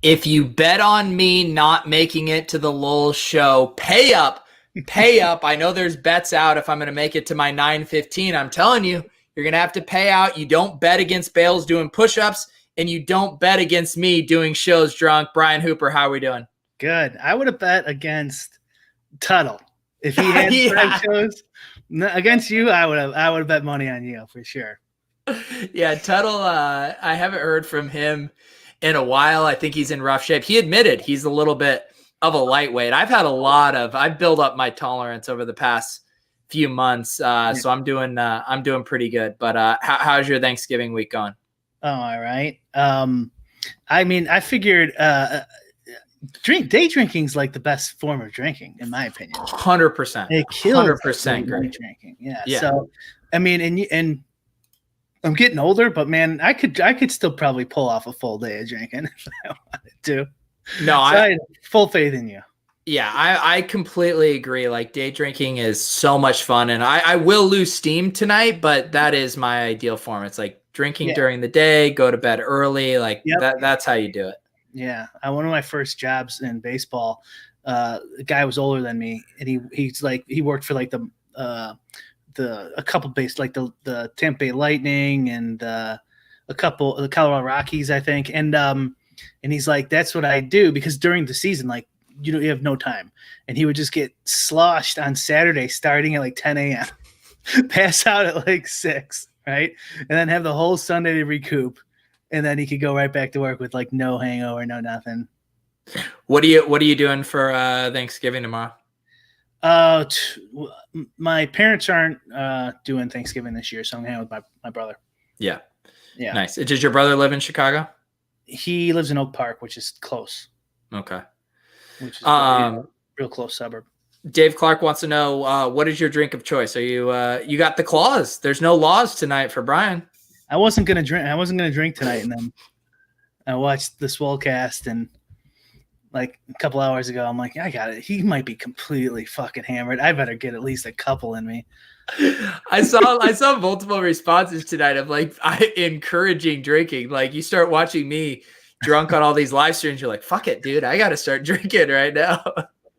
If you bet on me not making it to the Lolz show, pay up. Pay up. I know there's bets out if I'm going to make it to my 9:15. I'm telling you, you're going to have to pay out. You don't bet against Bales doing push-ups, and you don't bet against me doing shows drunk. Brian Hooper, how are we doing? Good. I would have bet against Tuttle if he had five shows. Against you, I would have bet money on you for sure. Yeah, Tuttle. I haven't heard from him in a while. I think he's in rough shape. He admitted he's a little bit of a lightweight. I've built up my tolerance over the past few months. So I'm doing pretty good. But how's your Thanksgiving week going? Oh, all right. I mean, I figured day drinking is like the best form of drinking, in my opinion. 100%. It kills 100% great drinking. Yeah. So, I mean, and I'm getting older, but man, I could still probably pull off a full day of drinking if I wanted to. No, I had full faith in you. Yeah, I completely agree. Like, day drinking is so much fun, and I will lose steam tonight, but that is my ideal form. It's like drinking during the day, go to bed early. Like that's how you do it. Yeah, one of my first jobs in baseball, the guy was older than me, and he worked for like a couple base, like the Tampa Bay Lightning and the Colorado Rockies, I think, and he's like, that's what I do, because during the season, like, you have no time, and he would just get sloshed on Saturday starting at like 10 a.m. pass out at like 6, right, and then have the whole Sunday to recoup. And then he could go right back to work with like no hangover, no nothing. What are you doing for Thanksgiving tomorrow? My parents aren't doing Thanksgiving this year, so I'm hanging with my brother. Yeah. Nice. Does your brother live in Chicago? He lives in Oak Park, which is close. Okay. Which is a real close suburb. Dave Clark wants to know, what is your drink of choice? Are you got the claws? There's no laws tonight for Brian. I wasn't gonna drink tonight, and then I watched the Swolecast, and like a couple hours ago, I'm like, I got it. He might be completely fucking hammered. I better get at least a couple in me. I saw multiple responses tonight of like encouraging drinking. Like, you start watching me drunk on all these live streams, you're like, fuck it, dude. I got to start drinking right now.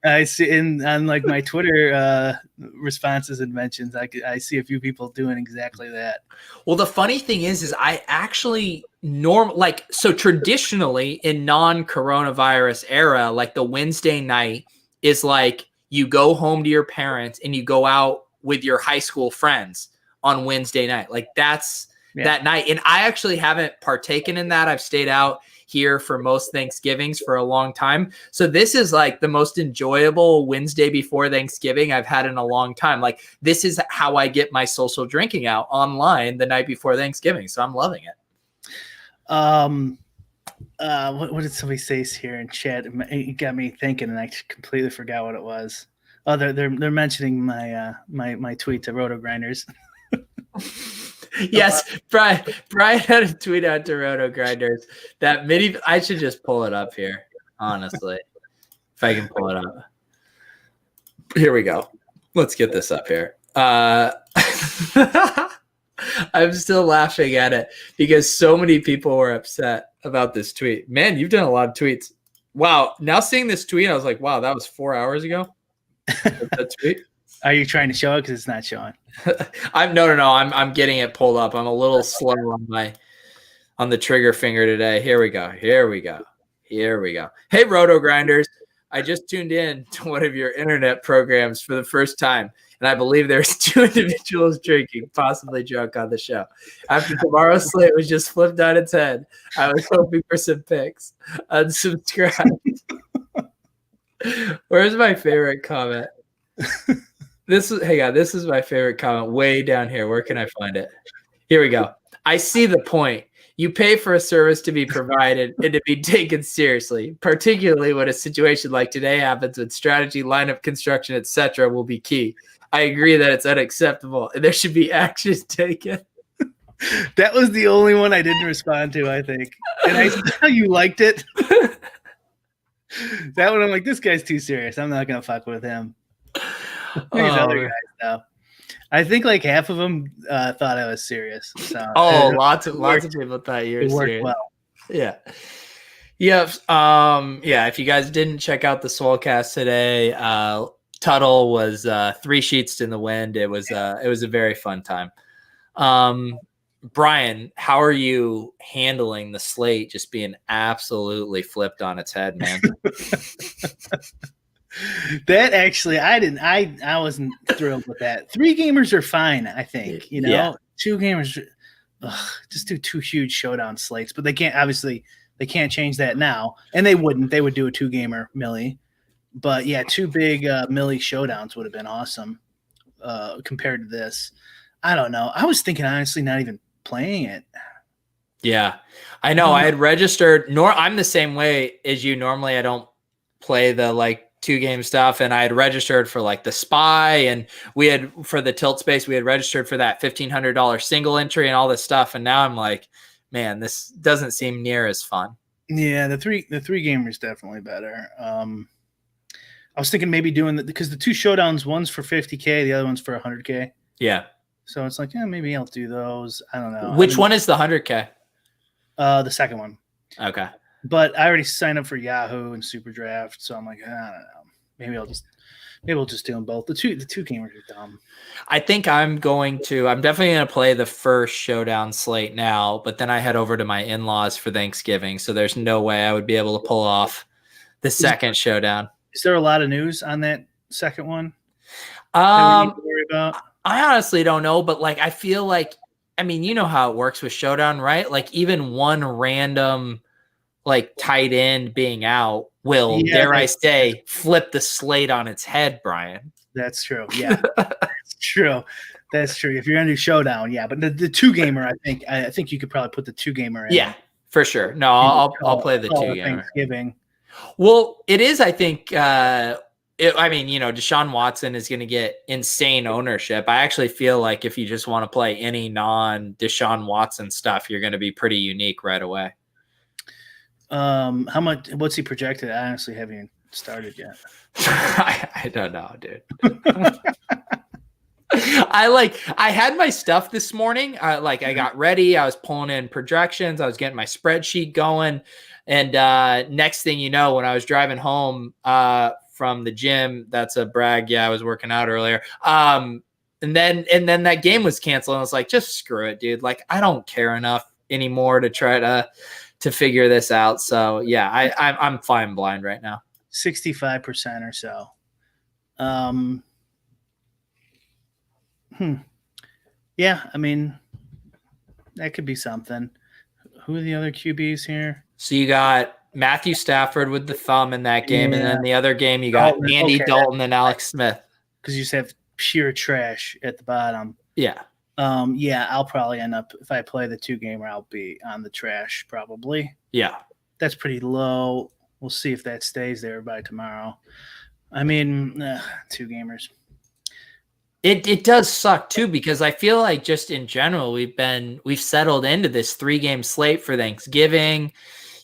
I see on like my Twitter responses and mentions, I see a few people doing exactly that. Well, the funny thing is I actually so traditionally in non-coronavirus era, like the Wednesday night is like you go home to your parents and you go out with your high school friends on Wednesday night. Like that's that night. And I actually haven't partaken in that. I've stayed out here for most Thanksgivings for a long time. So this is like the most enjoyable Wednesday before Thanksgiving I've had in a long time. Like, this is how I get my social drinking out online the night before Thanksgiving. So I'm loving it. What did somebody say here in chat? It got me thinking, and I completely forgot what it was. Oh, they're mentioning my tweet to Roto Grinders. Yes, Brian had a tweet out to Roto Grinders that I should just pull it up here, honestly, if I can pull it up. Here we go. Let's get this up here. I'm still laughing at it because so many people were upset about this tweet. Man, you've done a lot of tweets. Wow. Now seeing this tweet, I was like, wow, that was 4 hours ago. That tweet. Are you trying to show it? Because it's not showing. No. I'm getting it pulled up. I'm a little slow on the trigger finger today. Here we go. Hey, Roto Grinders. I just tuned in to one of your internet programs for the first time, and I believe there's 2 individuals drinking, possibly drunk, on the show. After tomorrow's slate was just flipped on its head, I was hoping for some picks. Unsubscribe. Where's my favorite comment? This is my favorite comment way down here. Where can I find it? Here we go. I see the point. You pay for a service to be provided and to be taken seriously, particularly when a situation like today happens when strategy, lineup construction, etc. will be key. I agree that it's unacceptable and there should be action taken. That was the only one I didn't respond to, I think. And I saw how you liked it. That one, I'm like, this guy's too serious. I'm not going to fuck with him. These other Oh, guys, though. I think like half of them thought I was serious. So lots of people thought you were it worked serious. well. Yeah. Yep. Yeah. If you guys didn't check out the Swolecast today, Tuttle was 3 sheets in the wind. It was a very fun time. Brian, how are you handling the slate just being absolutely flipped on its head, man? That actually, I wasn't thrilled with that. 3 gamers are fine, I think. You know, Yeah. 2 gamers, just do 2 huge showdown slates, but they can't change that now, and they wouldn't. They would do a 2 gamer millie, but yeah, 2 big millie showdowns would have been awesome compared to this. I don't know. I was thinking honestly, not even playing it. Yeah, I know. I had registered. I'm the same way as you. Normally, I don't play the like 2 game stuff, and I had registered for like the spy, and we had for the tilt space, we had registered for that $1,500 single entry and all this stuff. And now I'm like, man, this doesn't seem near as fun. Yeah, the three gamer is definitely better. I was thinking maybe doing because the 2 showdowns, one's for 50K, the other one's for 100K. Yeah. So it's like, yeah, maybe I'll do those. I don't know. Which one is the 100K? The second one. Okay. But I already signed up for Yahoo and Super Draft, so I'm like, I don't know. Maybe we'll just do them both. The two gamers are dumb. I think I'm definitely going to play the first showdown slate now, but then I head over to my in-laws for Thanksgiving. So there's no way I would be able to pull off the second showdown. Is there a lot of news on that second one? That we need to worry about? I honestly don't know, but like, I feel like, I mean, you know how it works with showdown, right? Like even one random like tight end being out will, dare I say, flip the slate on its head, Brian. That's true. Yeah, that's true. That's true. If you're gonna do showdown, yeah. But the 2 gamer, I think you could probably put the 2 gamer in. Yeah, for sure. No, I'll play the 2 gamer. Thanksgiving. Well, it is. I think. I mean, you know, Deshaun Watson is going to get insane ownership. I actually feel like if you just want to play any non-Deshaun Watson stuff, you're going to be pretty unique right away. How much? What's he projected? I honestly haven't even started yet. I don't know, dude. I had my stuff this morning. I got ready. I was pulling in projections. I was getting my spreadsheet going. And next thing you know, when I was driving home from the gym, that's a brag. Yeah, I was working out earlier. And then that game was canceled. And I was like, just screw it, dude. Like, I don't care enough anymore to try to figure this out. So yeah, I'm flying blind right now. 65% or so. Yeah, I mean, that could be something. Who are the other QBs here? So you got Matthew Stafford with the thumb in that game, and then the other game you got Andy Dalton and Alex Smith. Because you just have pure trash at the bottom. Yeah. Yeah, I'll probably end up, if I play the 2 gamer, I'll be on the trash probably. Yeah. That's pretty low. We'll see if that stays there by tomorrow. I mean, 2 gamers. It does suck too, because I feel like just in general we've settled into this 3-game slate for Thanksgiving.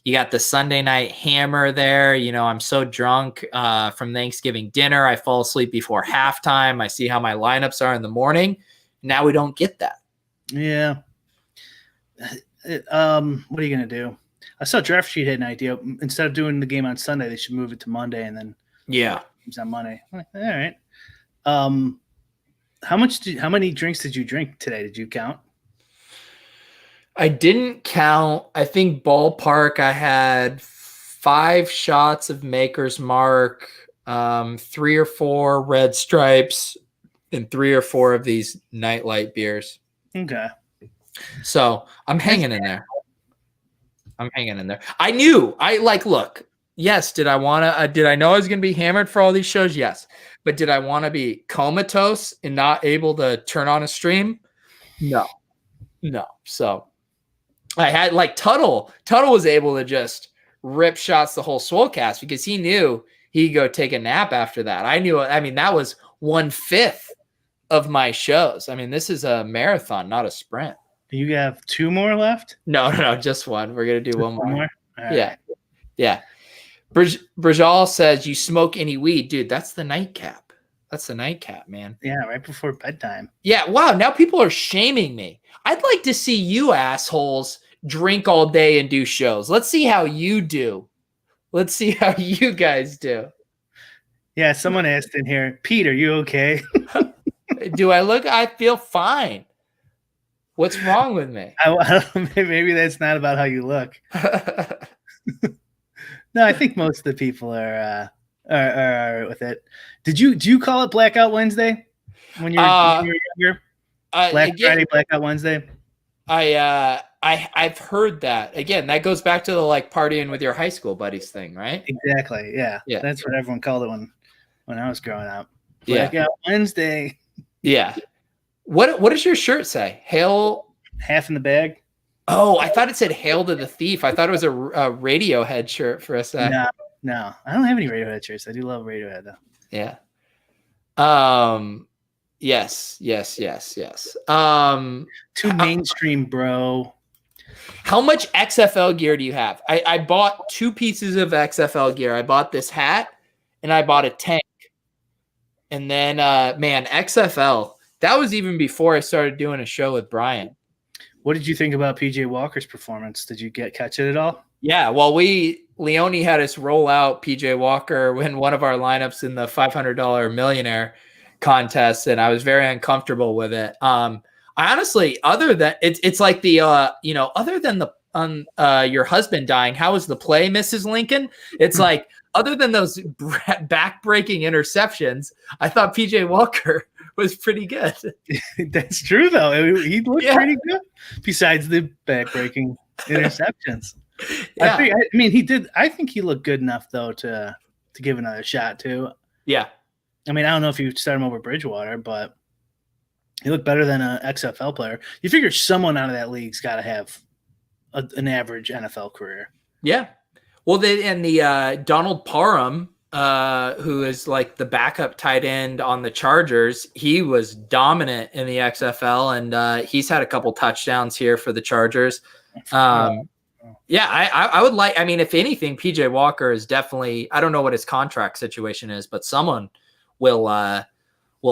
You got the Sunday night hammer there. You know, I'm so drunk from Thanksgiving dinner. I fall asleep before halftime. I see how my lineups are in the morning. Now we don't get that. Yeah. What are you gonna do? I saw Draft Sheet had an idea. Instead of doing the game on Sunday, they should move it to Monday and then games on Monday. All right. How many drinks did you drink today? Did you count? I didn't count. I think ballpark I had 5 shots of Maker's Mark, 3 or 4 Red Stripes, and 3 or 4 of these Nightlight beers. Okay. So I'm hanging in there. I knew. Look, yes, did I know I was going to be hammered for all these shows? Yes. But did I want to be comatose and not able to turn on a stream? No. So I had Tuttle was able to just rip shots the whole Swolecast because he knew he'd go take a nap after that. That was 1/5 of my shows. I mean, this is a marathon, not a sprint. You have 2 more left? No, just one. We're going to do one more. Right. Yeah. Brajal says, you smoke any weed? Dude, that's the nightcap. That's the nightcap, man. Yeah, right before bedtime. Yeah, wow. Now people are shaming me. I'd like to see you assholes drink all day and do shows. Let's see how you do. Let's see how you guys do. Yeah, someone asked in here, Pete, are you okay? Do I look? I feel fine. What's wrong with me? Maybe that's not about how you look. No, I think most of the people are with it. Do you call it Blackout Wednesday when you were younger? Friday, Blackout Wednesday. I've heard that. Again, that goes back to the like partying with your high school buddies thing, right? Exactly. Yeah. That's what everyone called it when I was growing up. Blackout Wednesday. Yeah. What does your shirt say? Hail half in the bag. Oh, I thought it said "Hail to the Thief." I thought it was a Radiohead shirt for a sec. No, I don't have any Radiohead shirts. I do love Radiohead though. Yeah. Yes. Too mainstream, bro. How much XFL gear do you have? I bought 2 pieces of XFL gear. I bought this hat and I bought a tank. And then, man, XFL. That was even before I started doing a show with Brian. What did you think about PJ Walker's performance? Did you catch it at all? Yeah, well, Leone had us roll out PJ Walker in one of our lineups in the $500 millionaire contest, and I was very uncomfortable with it. I honestly, other than it's like the other than the your husband dying, how was the play, Mrs. Lincoln? It's like other than those back-breaking interceptions, I thought PJ Walker was pretty good. That's true, though. He looked pretty good. Besides the back-breaking interceptions, yeah. He did. I think he looked good enough though to give another shot too. Yeah. I mean, I don't know if you start him over Bridgewater, but he looked better than an XFL player. You figure someone out of that league's got to have an average NFL career. Yeah. Well, the Donald Parham, who is like the backup tight end on the Chargers, he was dominant in the XFL, and he's had a couple touchdowns here for the Chargers. Yeah, I would like. I mean, if anything, PJ Walker is definitely. I don't know what his contract situation is, but someone will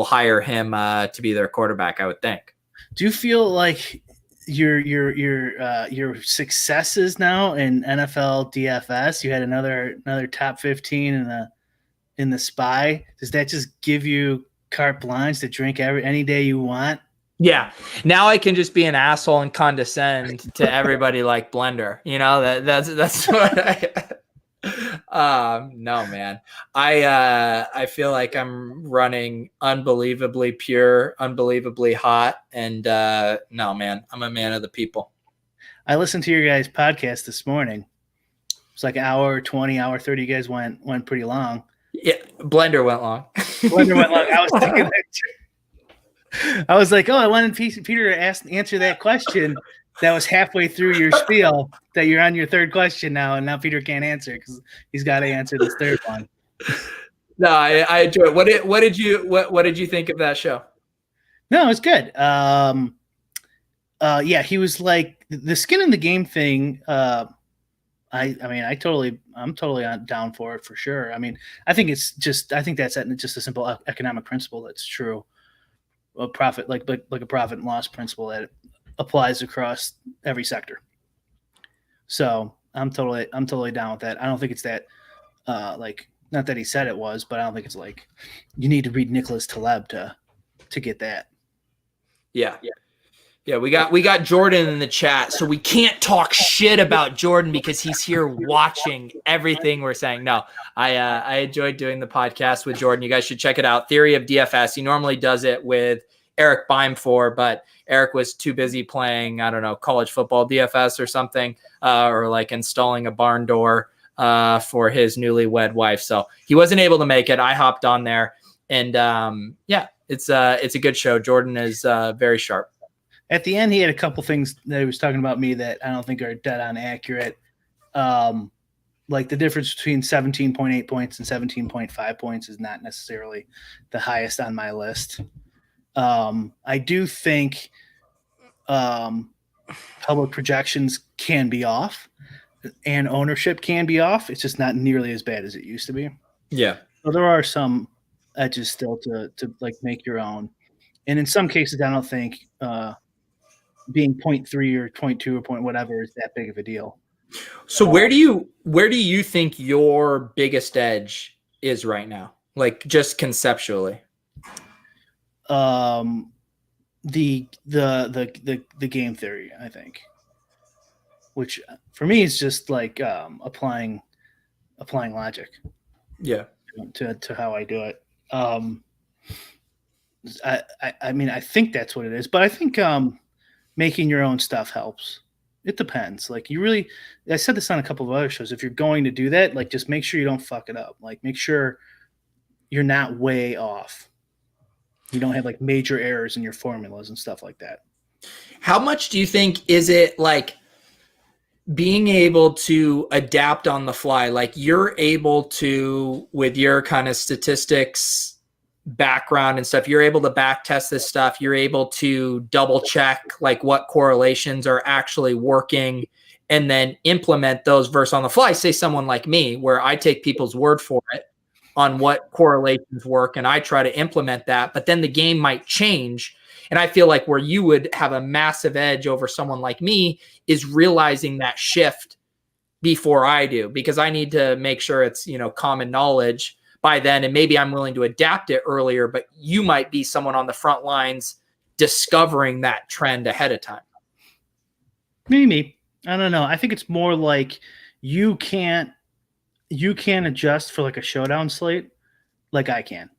hire him to be their quarterback, I would think. Do you feel like your successes now in NFL DFS? You had another top 15 in the SPY. Does that just give you carte blanche to drink any day you want? Yeah. Now I can just be an asshole and condescend to everybody like Blender. You know, that's what no, man. I feel like I'm running unbelievably pure, unbelievably hot, and no, man, I'm a man of the people. I listened to your guys' podcast this morning. It's like an hour 20, hour 30. You guys went pretty long. Yeah, Blender went long. Blender went long. I was thinking that too. I was like, I wanted Peter to answer that question that was halfway through your spiel, that you're on your third question now, and now Peter can't answer because he's got to answer this third one. No, I enjoy it. What did you think of that show? No, it's good. Yeah, he was like the skin in the game thing. I'm totally down for it for sure. I mean, I think that's just a simple economic principle that's true. A profit like a profit and loss principle that applies across every sector. So I'm totally down with that. I don't think it's that not that he said it was, but I don't think it's like you need to read Nicholas Taleb to get that. Yeah. We got Jordan in the chat, so we can't talk shit about Jordan because he's here watching everything we're saying. No, I enjoyed doing the podcast with Jordan. You guys should check it out. Theory of DFS. He normally does it with Eric Beimfor, but Eric was too busy playing, I don't know, college football DFS or something, or like installing a barn door for his newlywed wife. So he wasn't able to make it. I hopped on there, and it's a good show. Jordan is very sharp. At the end, he had a couple things that he was talking about me that I don't think are dead on accurate. Like the difference between 17.8 points and 17.5 points is not necessarily the highest on my list. I do think public projections can be off and ownership can be off. It's just not nearly as bad as it used to be. Yeah. So there are some edges still to like make your own. And in some cases, I don't think being 0.3 or 0.2 or point whatever is that big of a deal. So where do you think your biggest edge is right now? Like just conceptually. Um, the game theory, I think, which for me is just like applying logic Yeah. to how I do it. I mean, I think that's what it is, but I think making your own stuff helps. It depends. Like I said this on a couple of other shows. If you're going to do that, like just make sure you don't fuck it up. Like make sure you're not way off. You don't have like major errors in your formulas and stuff like that. How much do you think is it like being able to adapt on the fly? Like you're able to, with your kind of statistics background and stuff, you're able to back test this stuff. You're able to double check like what correlations are actually working and then implement those versus on the fly. Say someone like me, where I take people's word for it on what correlations work and I try to implement that, but then the game might change. And I feel like where you would have a massive edge over someone like me is realizing that shift before I do, because I need to make sure it's, common knowledge by then. And maybe I'm willing to adapt it earlier, but you might be someone on the front lines discovering that trend ahead of time. Maybe. I don't know. I think it's more like you can't adjust for like a showdown slate like I can.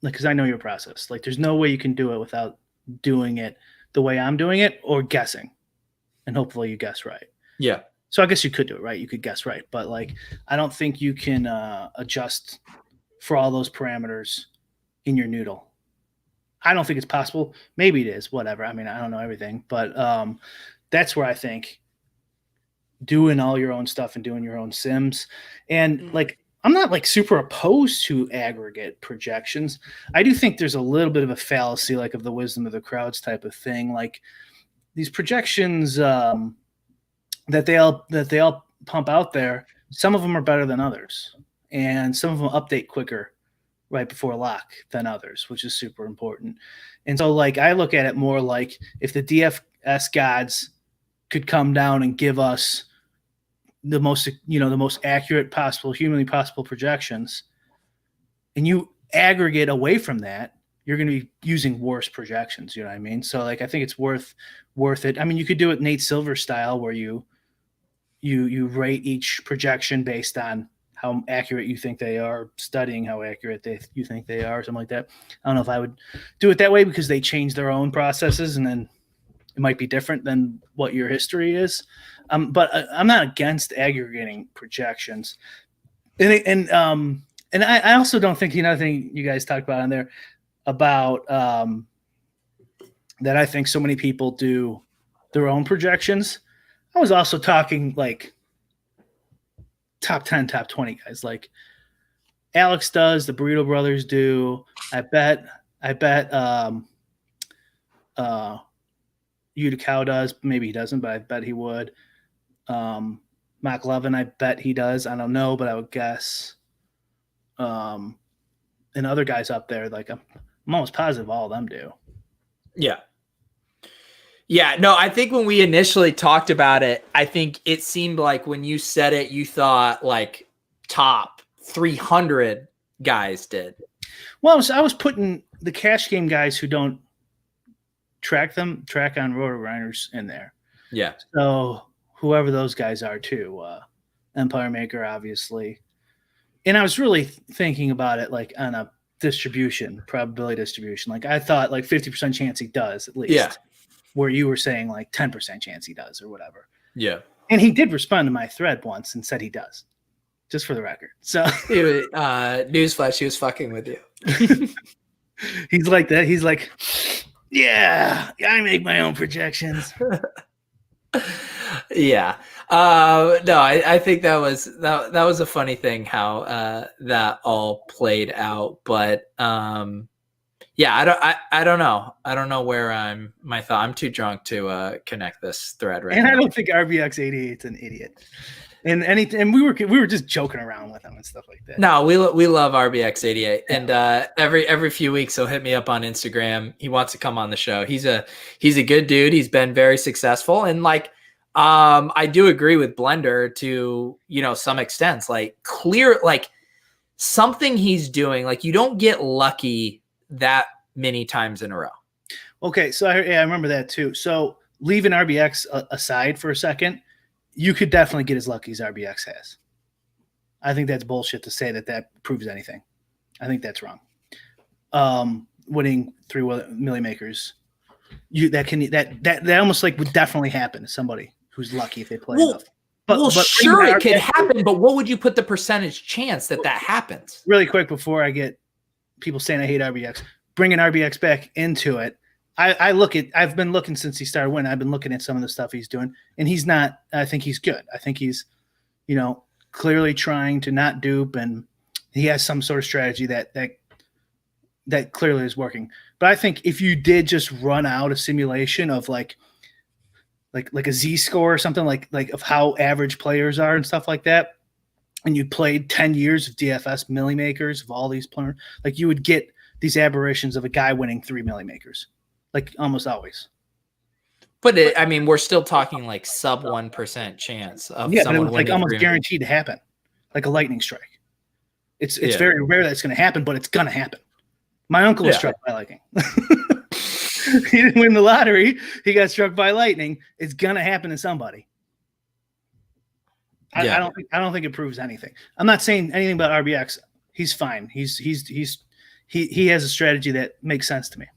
Like, because I know your process. Like, there's no way you can do it without doing it the way I'm doing it or guessing. And hopefully you guess right. Yeah. So I guess you could do it right. You could guess right. But, like, I don't think you can adjust for all those parameters in your noodle. I don't think it's possible. Maybe it is. Whatever. I mean, I don't know everything. But that's where I think doing all your own stuff and doing your own sims. And, like, I'm not like super opposed to aggregate projections. I do think there's a little bit of a fallacy, like of the wisdom of the crowds type of thing. Like these projections that they all pump out there, some of them are better than others, and some of them update quicker right before lock than others, which is super important. And so, like, I look at it more like if the DFS gods could come down and give us the most accurate possible, humanly possible projections, and you aggregate away from that, you're going to be using worse projections. You know what I mean? So, like, I think it's worth it. I mean, you could do it Nate Silver style, where you rate each projection based on how accurate you think they are, studying how accurate you think they are, something like that. I don't know if I would do it that way because they change their own processes, and then it might be different than what your history is. But I'm not against aggregating projections. And I also don't think, another thing you guys talked about on there about that I think so many people do their own projections. I was also talking like top 10, top 20 guys. Like Alex does, the Burrito Brothers do. I bet Utica does. Maybe he doesn't, but I bet he would. Mac Levin, I bet he does. I don't know, but I would guess. And other guys up there, like I'm almost positive all of them do. Yeah. Yeah, no, I think when we initially talked about it, I think it seemed like when you said it, you thought like top 300 guys did. Well, I was putting the cash game guys who don't track on Roto Grinders in there. Yeah. So whoever those guys are too, Empire Maker, obviously. And I was really thinking about it like on a probability distribution. Like I thought like 50% chance he does at least. Yeah. Where you were saying like 10% chance he does or whatever. Yeah. And he did respond to my thread once and said he does, just for the record. So newsflash, he was fucking with you. He's like that. He's like, yeah, I make my own projections. Yeah. No, I think that was a funny thing how that all played out. But yeah, I don't know. I don't know where I'm too drunk to connect this thread right now. And I don't think RBX88 is an idiot. And we were just joking around with him and stuff like that. No, we love RBX88, and every few weeks he'll hit me up on Instagram. He wants to come on the show. He's a good dude. He's been very successful, and like I do agree with Blender to some extent. Like clear, like something he's doing. Like you don't get lucky that many times in a row. Okay, so I remember that too. So leaving RBX aside for a second, you could definitely get as lucky as RBX has. I think that's bullshit to say that proves anything. I think that's wrong. Winning 3 milli makers, that almost like would definitely happen to somebody who's lucky if they play enough. But sure, it could happen. But what would you put the percentage chance that happens? Really quick before I get people saying I hate RBX, bringing RBX back into it. I've been looking since he started winning. I've been looking at some of the stuff he's doing, and he's not. I think he's good. I think he's, clearly trying to not dupe, and he has some sort of strategy that clearly is working. But I think if you did just run out a simulation of like a Z score or something like of how average players are and stuff like that, and you played 10 years of DFS milli makers of all these players, like you would get these aberrations of a guy winning 3 milli makers. Like almost always. But we're still talking like sub 1% chance of someone winning. Like almost guaranteed to happen. Like a lightning strike. It's very rare that it's going to happen, but it's going to happen. My uncle was struck by lightning. He didn't win the lottery. He got struck by lightning. It's going to happen to somebody. I don't think it proves anything. I'm not saying anything about RBX. He's fine. He has a strategy that makes sense to me.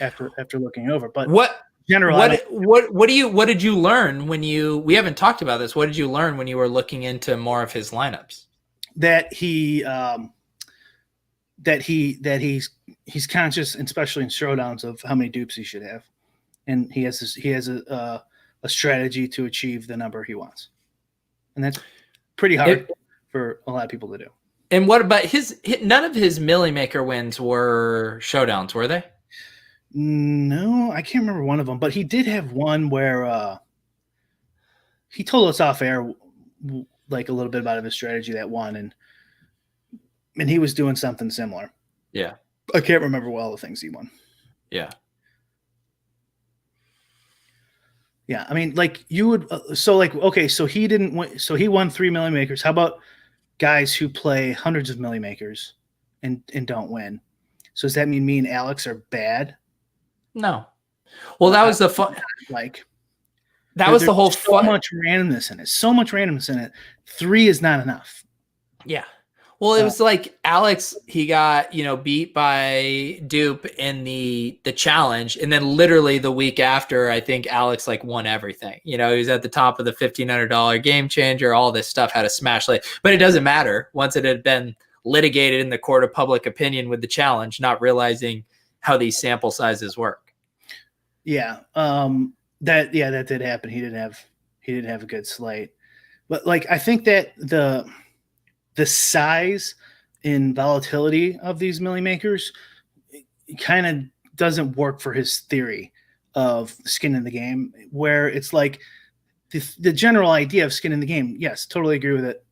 After looking over, but what did you learn when we haven't talked about this? What did you learn when you were looking into more of his lineups? That he's conscious, and especially in showdowns, of how many dupes he should have, and he has a strategy to achieve the number he wants, and that's pretty hard for a lot of people to do. And what about none of his milli maker wins were showdowns, were they? No, I can't remember one of them, but he did have one where he told us off air like a little bit about his strategy that won, and he was doing something similar. Yeah. I can't remember all the things he won. Yeah. Yeah, like you would so he didn't win, so he won 3 milli makers. How about guys who play hundreds of milli makers and don't win? So does that mean me and Alex are bad? No. Well, that was the fun. That was the whole fun. So much randomness in it. 3 is not enough. Yeah. Well, it was like Alex, he got, beat by Dupe in the challenge. And then literally the week after, I think Alex won everything. He was at the top of the $1,500 game changer. All this stuff had a smash late. But it doesn't matter once it had been litigated in the court of public opinion with the challenge, not realizing how these sample sizes work. Yeah. That did happen. He didn't have a good slate, but I think that the size and volatility of these milli makers kind of doesn't work for his theory of skin in the game, where it's like the general idea of skin in the game. Yes, totally agree with it.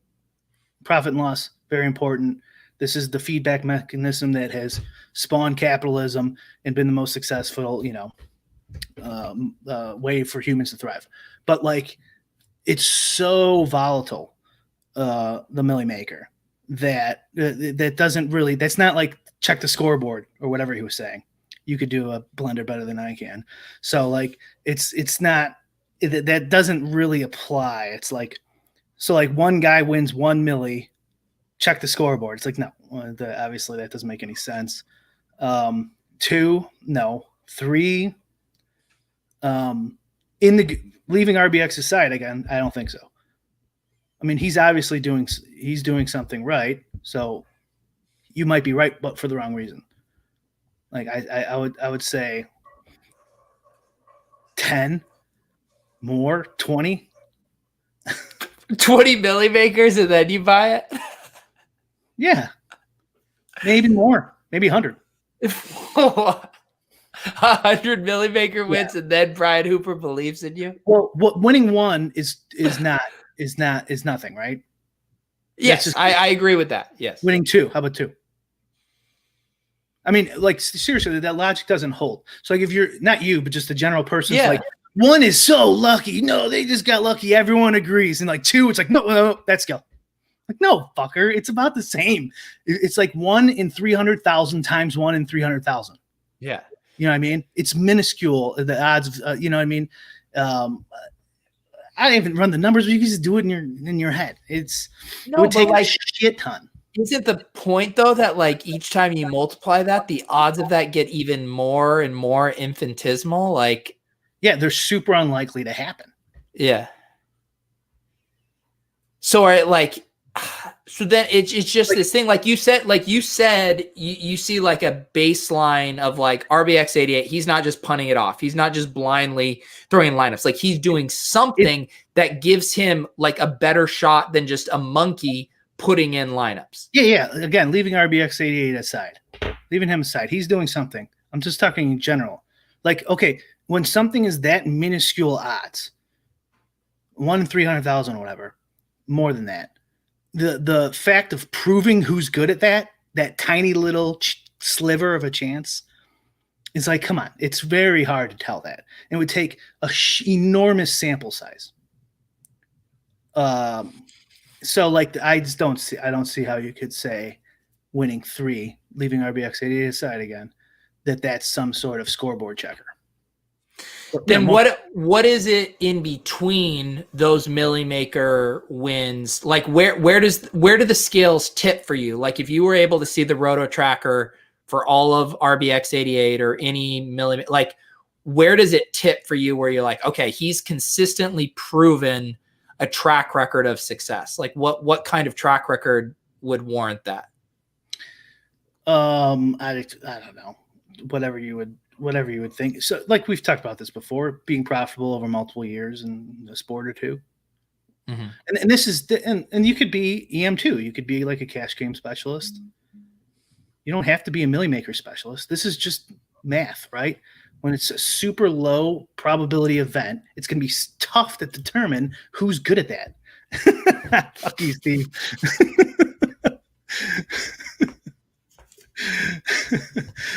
Profit and loss, very important. This is the feedback mechanism that has spawned capitalism and been the most successful, way for humans to thrive. But it's so volatile, the milli maker, that doesn't really, that's not like check the scoreboard or whatever he was saying. You could do a blender better than I can. So it's not, that doesn't really apply. It's one guy wins 1 milli, check the scoreboard. It's no, obviously that doesn't make any sense. 2, no. 3, leaving RBX aside again, I don't think so. He's obviously doing something right. So you might be right, but for the wrong reason. I would say 10 more, 20. 20 milli makers and then you buy it? Yeah. Maybe more. Maybe 100. 100 milli maker wins, and then Brian Hooper believes in you? Well, winning 1 is not is nothing, right? Yes, I agree with that. Yes. Winning 2. How about 2? I mean, like, seriously, that logic doesn't hold. So, like, if you're not you, but just the general person's like, 1 is so lucky. No, they just got lucky. Everyone agrees. And like 2, it's like, no, that's skill. Like, no, fucker. It's about the same. It's like 1 in 300,000 times 1 in 300,000. Yeah. You know what I mean? It's minuscule. The odds of, you know what I mean? I didn't even run the numbers, but you can just do it in your head. It would take a shit ton. Isn't the point though that like each time you multiply that, the odds of that get even more and more infinitesimal? Like, yeah, they're super unlikely to happen. Yeah. So so then it's just like, this thing, like you said, you see like a baseline of like RBX88. He's not just punting it off. He's not just blindly throwing lineups. Like he's doing something that gives him like a better shot than just a monkey putting in lineups. Yeah. Again, leaving RBX88 aside, leaving him aside, he's doing something. I'm just talking in general. Like, okay, when something is that minuscule odds, 1 in 300,000 or whatever, more than that, the fact of proving who's good at that tiny little sliver of a chance is like, come on, it's very hard to tell that. It would take a enormous sample size. So like, I don't see how you could say winning 3, leaving RBX88 aside again, that's some sort of scoreboard checker. Then what is it in between those Millie Maker wins? Like where do the scales tip for you? Like if you were able to see the roto tracker for all of RBX88 or any Millie, like where does it tip for you where you're like, okay, he's consistently proven a track record of success? Like what kind of track record would warrant that? I don't know. Whatever you would think. So like we've talked about this before, being profitable over multiple years in a sport or two. Mm-hmm. And this is and you could be EM2. You could be like a cash game specialist. You don't have to be a Millie Maker specialist. This is just math, right? When it's a super low probability event, it's going to be tough to determine who's good at that. Fuck you, Steve.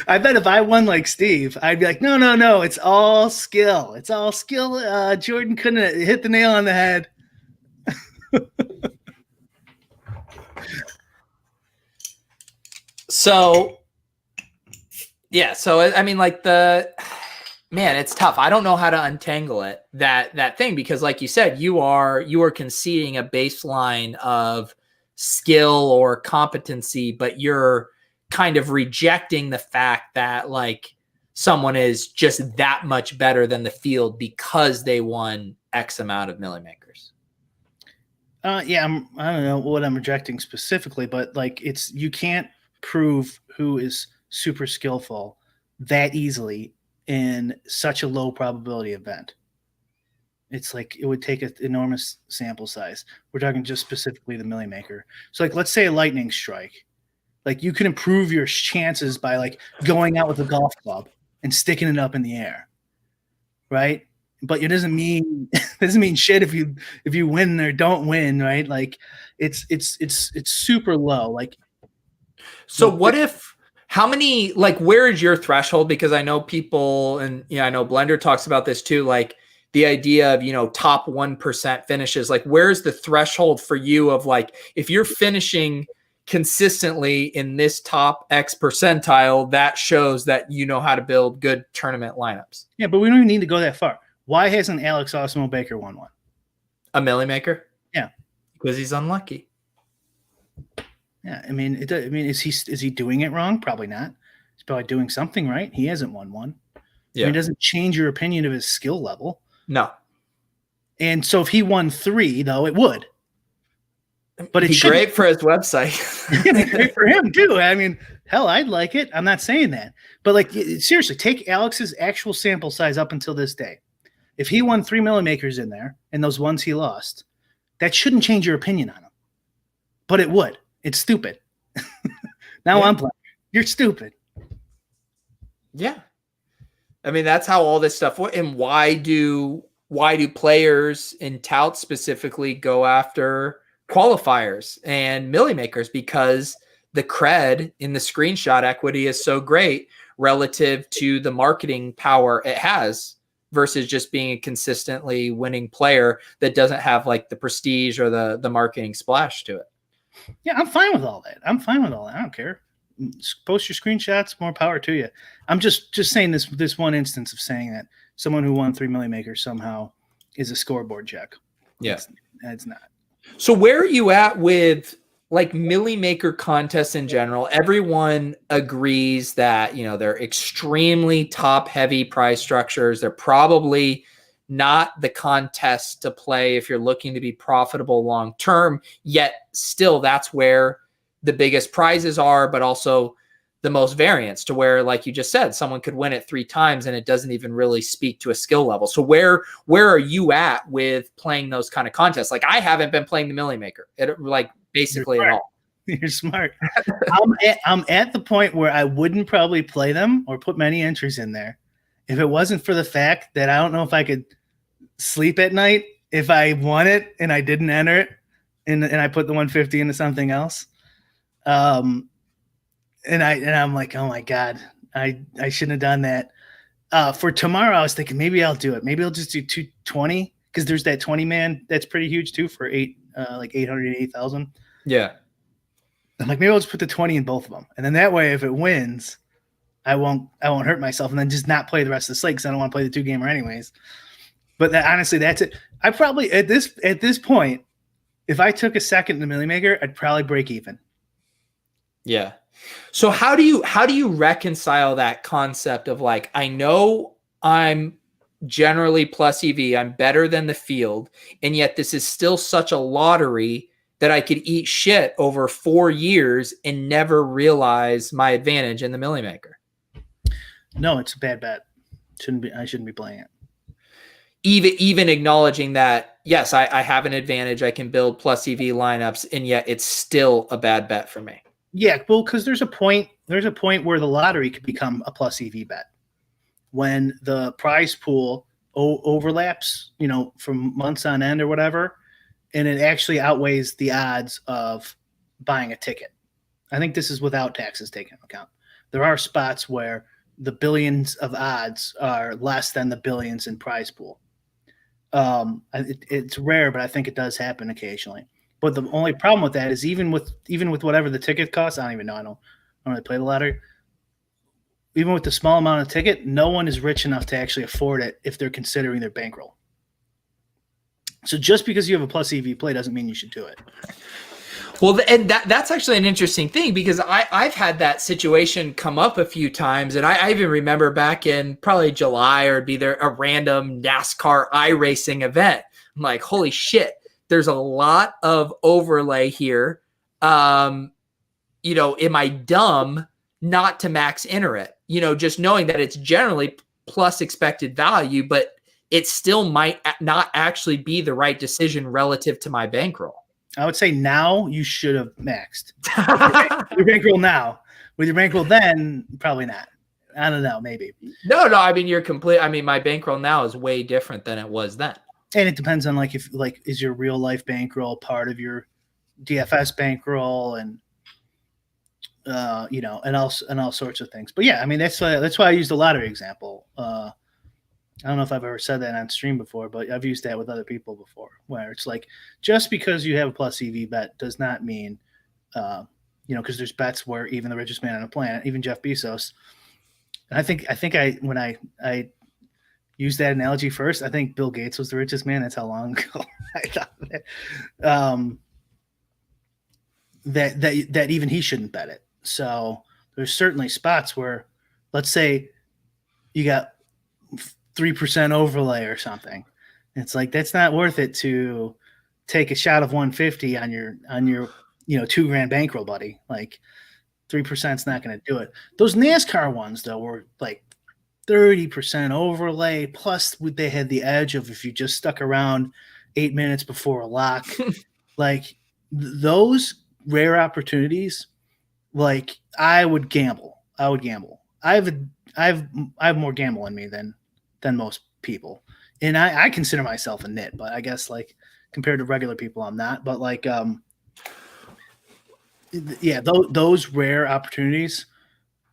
I bet if I won like Steve, I'd be like, no, it's all skill. It's all skill. Jordan couldn't hit the nail on the head. So, yeah. So, I mean, like man, it's tough. I don't know how to untangle it, that thing, because like you said, you are conceding a baseline of skill or competency, but you're kind of rejecting the fact that like someone is just that much better than the field because they won X amount of Millie Makers. Yeah, I don't know what I'm rejecting specifically, but like you can't prove who is super skillful that easily in such a low probability event. It's like it would take an enormous sample size. We're talking just specifically the Millie Maker. So like, let's say a lightning strike. Like you can improve your chances by like going out with a golf club and sticking it up in the air, right? But it doesn't mean shit if you win or don't win, right? Like it's super low. Like, so what if? How many? Like, where is your threshold? Because I know people, and I know Blender talks about this too. Like the idea of top 1% finishes. Like, where's the threshold for you of like if you're finishing consistently in this top X percentile, that shows that you know how to build good tournament lineups. Yeah, but we don't even need to go that far. Why hasn't Alex Osmo Baker won one? A Millie Maker? Yeah, because he's unlucky. Yeah, I mean, is he doing it wrong? Probably not. He's probably doing something right. He hasn't won one. Yeah, I mean, it doesn't change your opinion of his skill level. No. And so if he won 3, though, it would. But it's great for his website. It's great for him too. I mean, hell, I'd like it. I'm not saying that, but like seriously, take Alex's actual sample size up until this day. If he won 3 Millie Makers in there and those ones he lost, that shouldn't change your opinion on him. But it would. It's stupid. Now I'm playing. You're stupid. Yeah. I mean, that's how all this stuff. And why do why do players and touts specifically go after qualifiers and milli makers? Because the cred in the screenshot equity is so great relative to the marketing power it has versus just being a consistently winning player that doesn't have like the prestige or the marketing splash to it. Yeah, I'm fine with all that. I don't care. Post your screenshots, more power to you. I'm just saying this one instance of saying that someone who won 3 milli makers somehow is a scoreboard check. Yeah. It's not. So where are you at with like milli maker contests in general? Everyone agrees that, they're extremely top heavy prize structures. They're probably not the contest to play if you're looking to be profitable long term, yet still that's where the biggest prizes are, but also the most variance, to where, like you just said, someone could win it 3 times and it doesn't even really speak to a skill level. So where are you at with playing those kind of contests? Like, I haven't been playing the milli maker basically at all. You're smart. I'm at the point where I wouldn't probably play them or put many entries in there if it wasn't for the fact that I don't know if I could sleep at night if I won it and I didn't enter it and I put the 150 into something else. And I'm like, oh my God, I shouldn't have done that. For tomorrow, I was thinking maybe I'll do it. Maybe I'll just do 220 because there's that 20 man that's pretty huge too for like 880,000. Yeah. I'm like, maybe I'll just put the 20 in both of them, and then that way, if it wins, I won't hurt myself, and then just not play the rest of the slate because I don't want to play the 2-gamer anyways. But honestly, that's it. I probably at this point, if I took a second in the milli maker, I'd probably break even. Yeah. So how do you reconcile that concept of like, I know I'm generally plus EV, I'm better than the field, and yet this is still such a lottery that I could eat shit over 4 years and never realize my advantage in the milli maker? No, it's a bad bet. I shouldn't be playing it. Even acknowledging that, yes, I have an advantage. I can build plus EV lineups, and yet it's still a bad bet for me. Yeah, well, because there's a point where the lottery could become a plus EV bet when the prize pool overlaps, from months on end or whatever, and it actually outweighs the odds of buying a ticket. I think this is without taxes taken into account. There are spots where the billions of odds are less than the billions in prize pool. It's rare, but I think it does happen occasionally. But the only problem with that is even with whatever the ticket costs, I don't even know. I don't really play the lottery. Even with the small amount of ticket, no one is rich enough to actually afford it if they're considering their bankroll. So just because you have a plus EV play doesn't mean you should do it. Well, and that's actually an interesting thing, because I've had that situation come up a few times, and I even remember back in probably July, or be there a random NASCAR iRacing event. I'm like, holy shit, there's a lot of overlay here. Am I dumb not to max enter it? Just knowing that it's generally plus expected value, but it still might not actually be the right decision relative to my bankroll. I would say now you should have maxed your bankroll now. With your bankroll then, probably not. I don't know, maybe. No. I mean, you're complete. I mean, my bankroll now is way different than it was then. And it depends on if is your real life bankroll part of your DFS bankroll, and and all sorts of things. But yeah, I mean that's why I used the lottery example. I don't know if I've ever said that on stream before, but I've used that with other people before, where it's like, just because you have a plus EV bet does not mean, because there's bets where even the richest man on the planet, even Jeff Bezos, and I think when I used that analogy first, I think Bill Gates was the richest man. That's how long ago I thought that even he shouldn't bet it. So there's certainly spots where, let's say you got 3% overlay or something. It's like, that's not worth it to take a shot of 150 on your $2,000 bankroll, buddy. Like 3% is not going to do it. Those NASCAR ones though were like 30% overlay. Plus they had the edge of if you just stuck around 8 minutes before a lock, like those rare opportunities. Like I would gamble. I have more gamble in me than most people. and I consider myself a nit, but I guess like compared to regular people, I'm not. But like, yeah, those rare opportunities,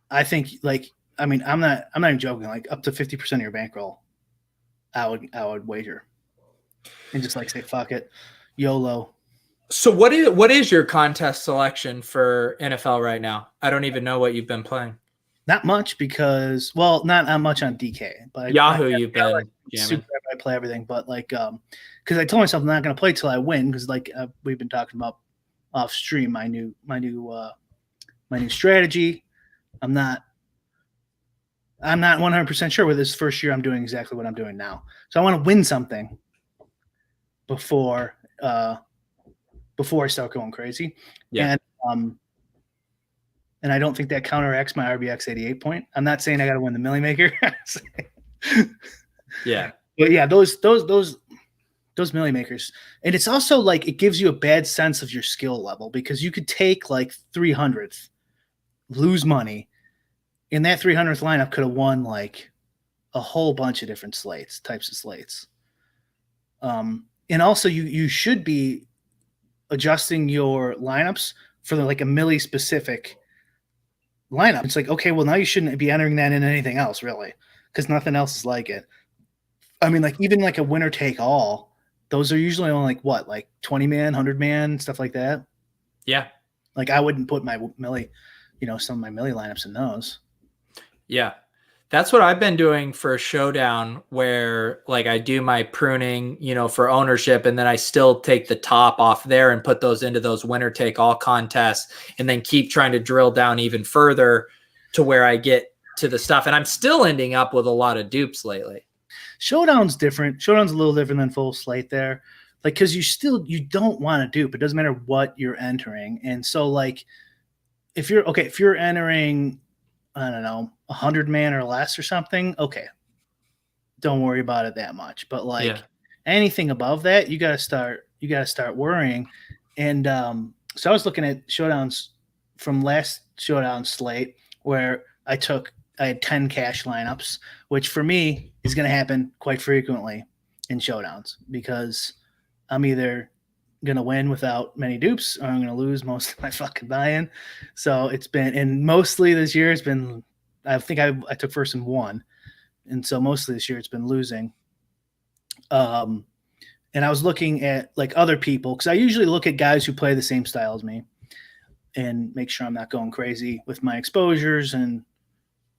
I think like, I mean, I'm not even joking. Like up to 50% of your bankroll, I would wager, and just like say fuck it, YOLO. So what is your contest selection for NFL right now? I don't even know what you've been playing. Not much because, well, not much on DK, but Yahoo, you've been like, jamming. I play everything, but like, because I told myself I'm not going to play till I win, because like we've been talking about off stream, my new strategy. I'm not 100% sure with this first year. I'm doing exactly what I'm doing now, so I want to win something before I start going crazy. Yeah. And I don't think that counteracts my RBX 88 point. I'm not saying I got to win the Millie Maker. Yeah. But yeah, those Millie Makers. And it's also like it gives you a bad sense of your skill level, because you could take like 300th, lose money, and that 300th lineup could have won like a whole bunch of different types of slates. And also you should be adjusting your lineups for like a Millie specific lineup. It's like, okay, well now you shouldn't be entering that in anything else really, because nothing else is like it. I mean, like even like a winner take all, those are usually only like what, like 20 man, 100 man, stuff like that. Yeah. Like I wouldn't put my Millie, some of my Millie lineups in those. Yeah. That's what I've been doing for Showdown, where like I do my pruning, for ownership, and then I still take the top off there and put those into those winner take all contests, and then keep trying to drill down even further to where I get to the stuff. And I'm still ending up with a lot of dupes lately. Showdown's different. Showdown's a little different than full slate there. Like, cause you don't want to dupe. It doesn't matter what you're entering. And so like, if you're entering, I don't know, 100 man or less or something, okay, don't worry about it that much. But like anything above that, you gotta start worrying. And so I was looking at showdowns from last showdown slate where I had 10 cash lineups, which for me is going to happen quite frequently in showdowns, because I'm either going to win without many dupes or I'm going to lose most of my fucking buy-in. So it's been, and mostly this year it's been, I think I took first and won. And so mostly this year it's been losing. And I was looking at like other people, because I usually look at guys who play the same style as me and make sure I'm not going crazy with my exposures, and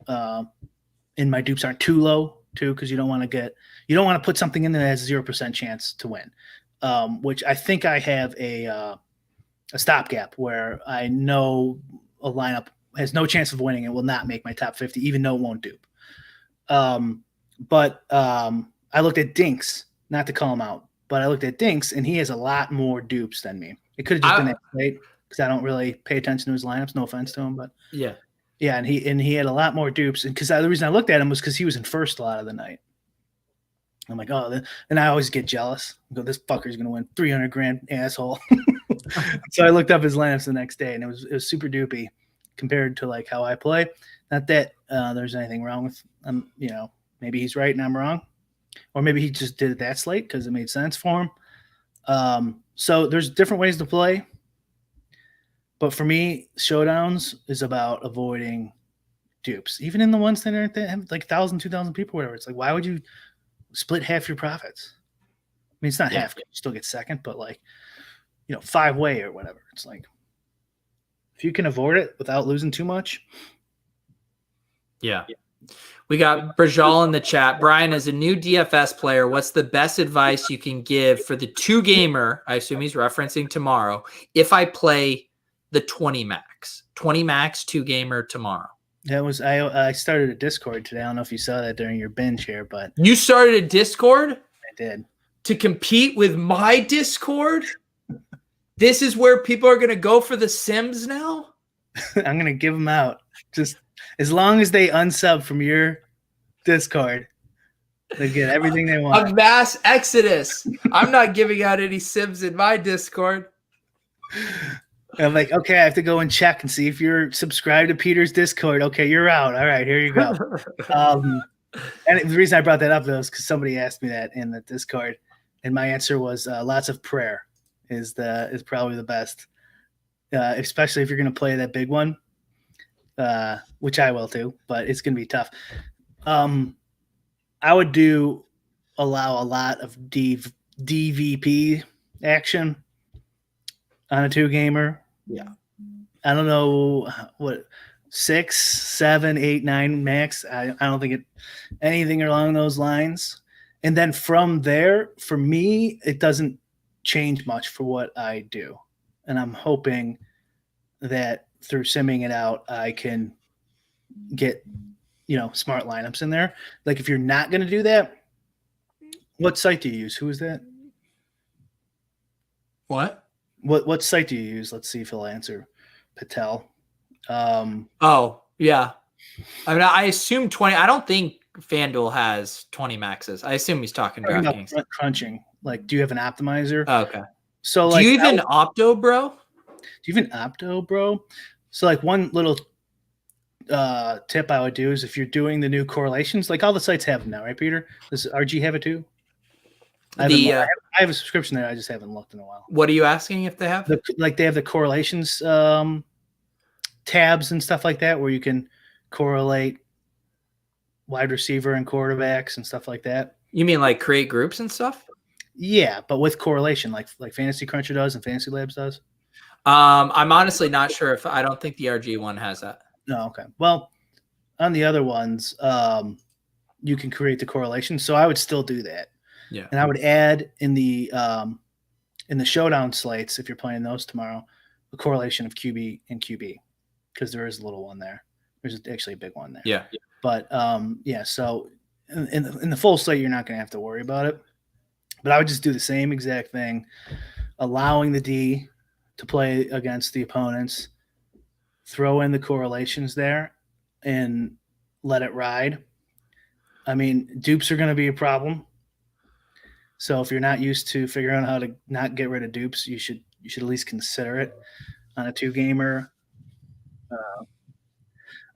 my dupes aren't too low too, because you don't want to put something in that has 0% chance to win. Which I think I have a stopgap where I know a lineup has no chance of winning and will not make my top 50, even though it won't dupe. But I looked at Dinks, not to call him out, but I looked at Dinks, and he has a lot more dupes than me. It could have just been that late, because I don't really pay attention to his lineups. No offense to him, but yeah, and he had a lot more dupes. And because the reason I looked at him was because he was in first a lot of the night. I'm like, oh, and I always get jealous. I go, this fucker's gonna win 300 grand, asshole. So I looked up his lineups the next day, and it was super dupey compared to like how I play. Not that there's anything wrong with maybe he's right and I'm wrong, or maybe he just did it that slate because it made sense for him. So there's different ways to play, but for me, showdowns is about avoiding dupes, even in the ones that aren't that have like 1,000, 2,000 people, whatever. It's like, why would you split half your profits? I mean, it's not half, you still get second, but like 5-way or whatever. It's like, if you can avoid it without losing too much. Yeah. We got Brajal in the chat. Brian, as a new DFS player, what's the best advice you can give for the 2-gamer? I assume he's referencing tomorrow. If I play the 20 max 2-gamer tomorrow. That was, I started a Discord today. I don't know if you saw that during your binge here, but you started a Discord? I did. To compete with my Discord? This is where people are going to go for the Sims now? I'm going to give them out. Just as long as they unsub from your Discord, they get everything they want. A mass exodus. I'm not giving out any Sims in my Discord. I'm like, okay, I have to go and check and see if you're subscribed to Peter's Discord. Okay, you're out. All right, here you go. And the reason I brought that up though is because somebody asked me that in the Discord, and my answer was lots of prayer is probably the best, especially if you're going to play that big one, which I will too, but it's going to be tough. I would allow a lot of DVP action on a 2-gamer. Yeah. I don't know what 6, 7, 8, 9 max. I don't think anything along those lines. And then from there, for me, it doesn't change much for what I do. And I'm hoping that through simming it out, I can get, smart lineups in there. Like if you're not going to do that, what site do you use? Who is that? What? What site do you use? Let's see if he'll answer. Patel. Oh, yeah. I mean, I assume 20. I don't think FanDuel has 20 maxes. I assume he's talking DraftKings. Crunching. Like, do you have an optimizer? Oh, okay. So, do you even opto, bro? Do you even opto, bro? So, like, one little tip I would do is if you're doing the new correlations, like all the sites have them now, right, Peter? Does RG have it too? I have a subscription there. I just haven't looked in a while. What are you asking if they have? They have the correlations tabs and stuff like that where you can correlate wide receiver and quarterbacks and stuff like that. You mean like create groups and stuff? Yeah, but with correlation, like Fantasy Cruncher does and Fantasy Labs does. I'm honestly not sure I don't think the RG one has that. No, okay. Well, on the other ones, you can create the correlation. So I would still do that. Yeah. And I would add in the showdown slates, if you're playing those tomorrow, a correlation of QB and QB, because there is a little one there. There's actually a big one there. Yeah. But so in the full slate, you're not going to have to worry about it. But I would just do the same exact thing, allowing the D to play against the opponents, throw in the correlations there, and let it ride. I mean, dupes are going to be a problem. So if you're not used to figuring out how to not get rid of dupes, you should at least consider it on a 2-gamer.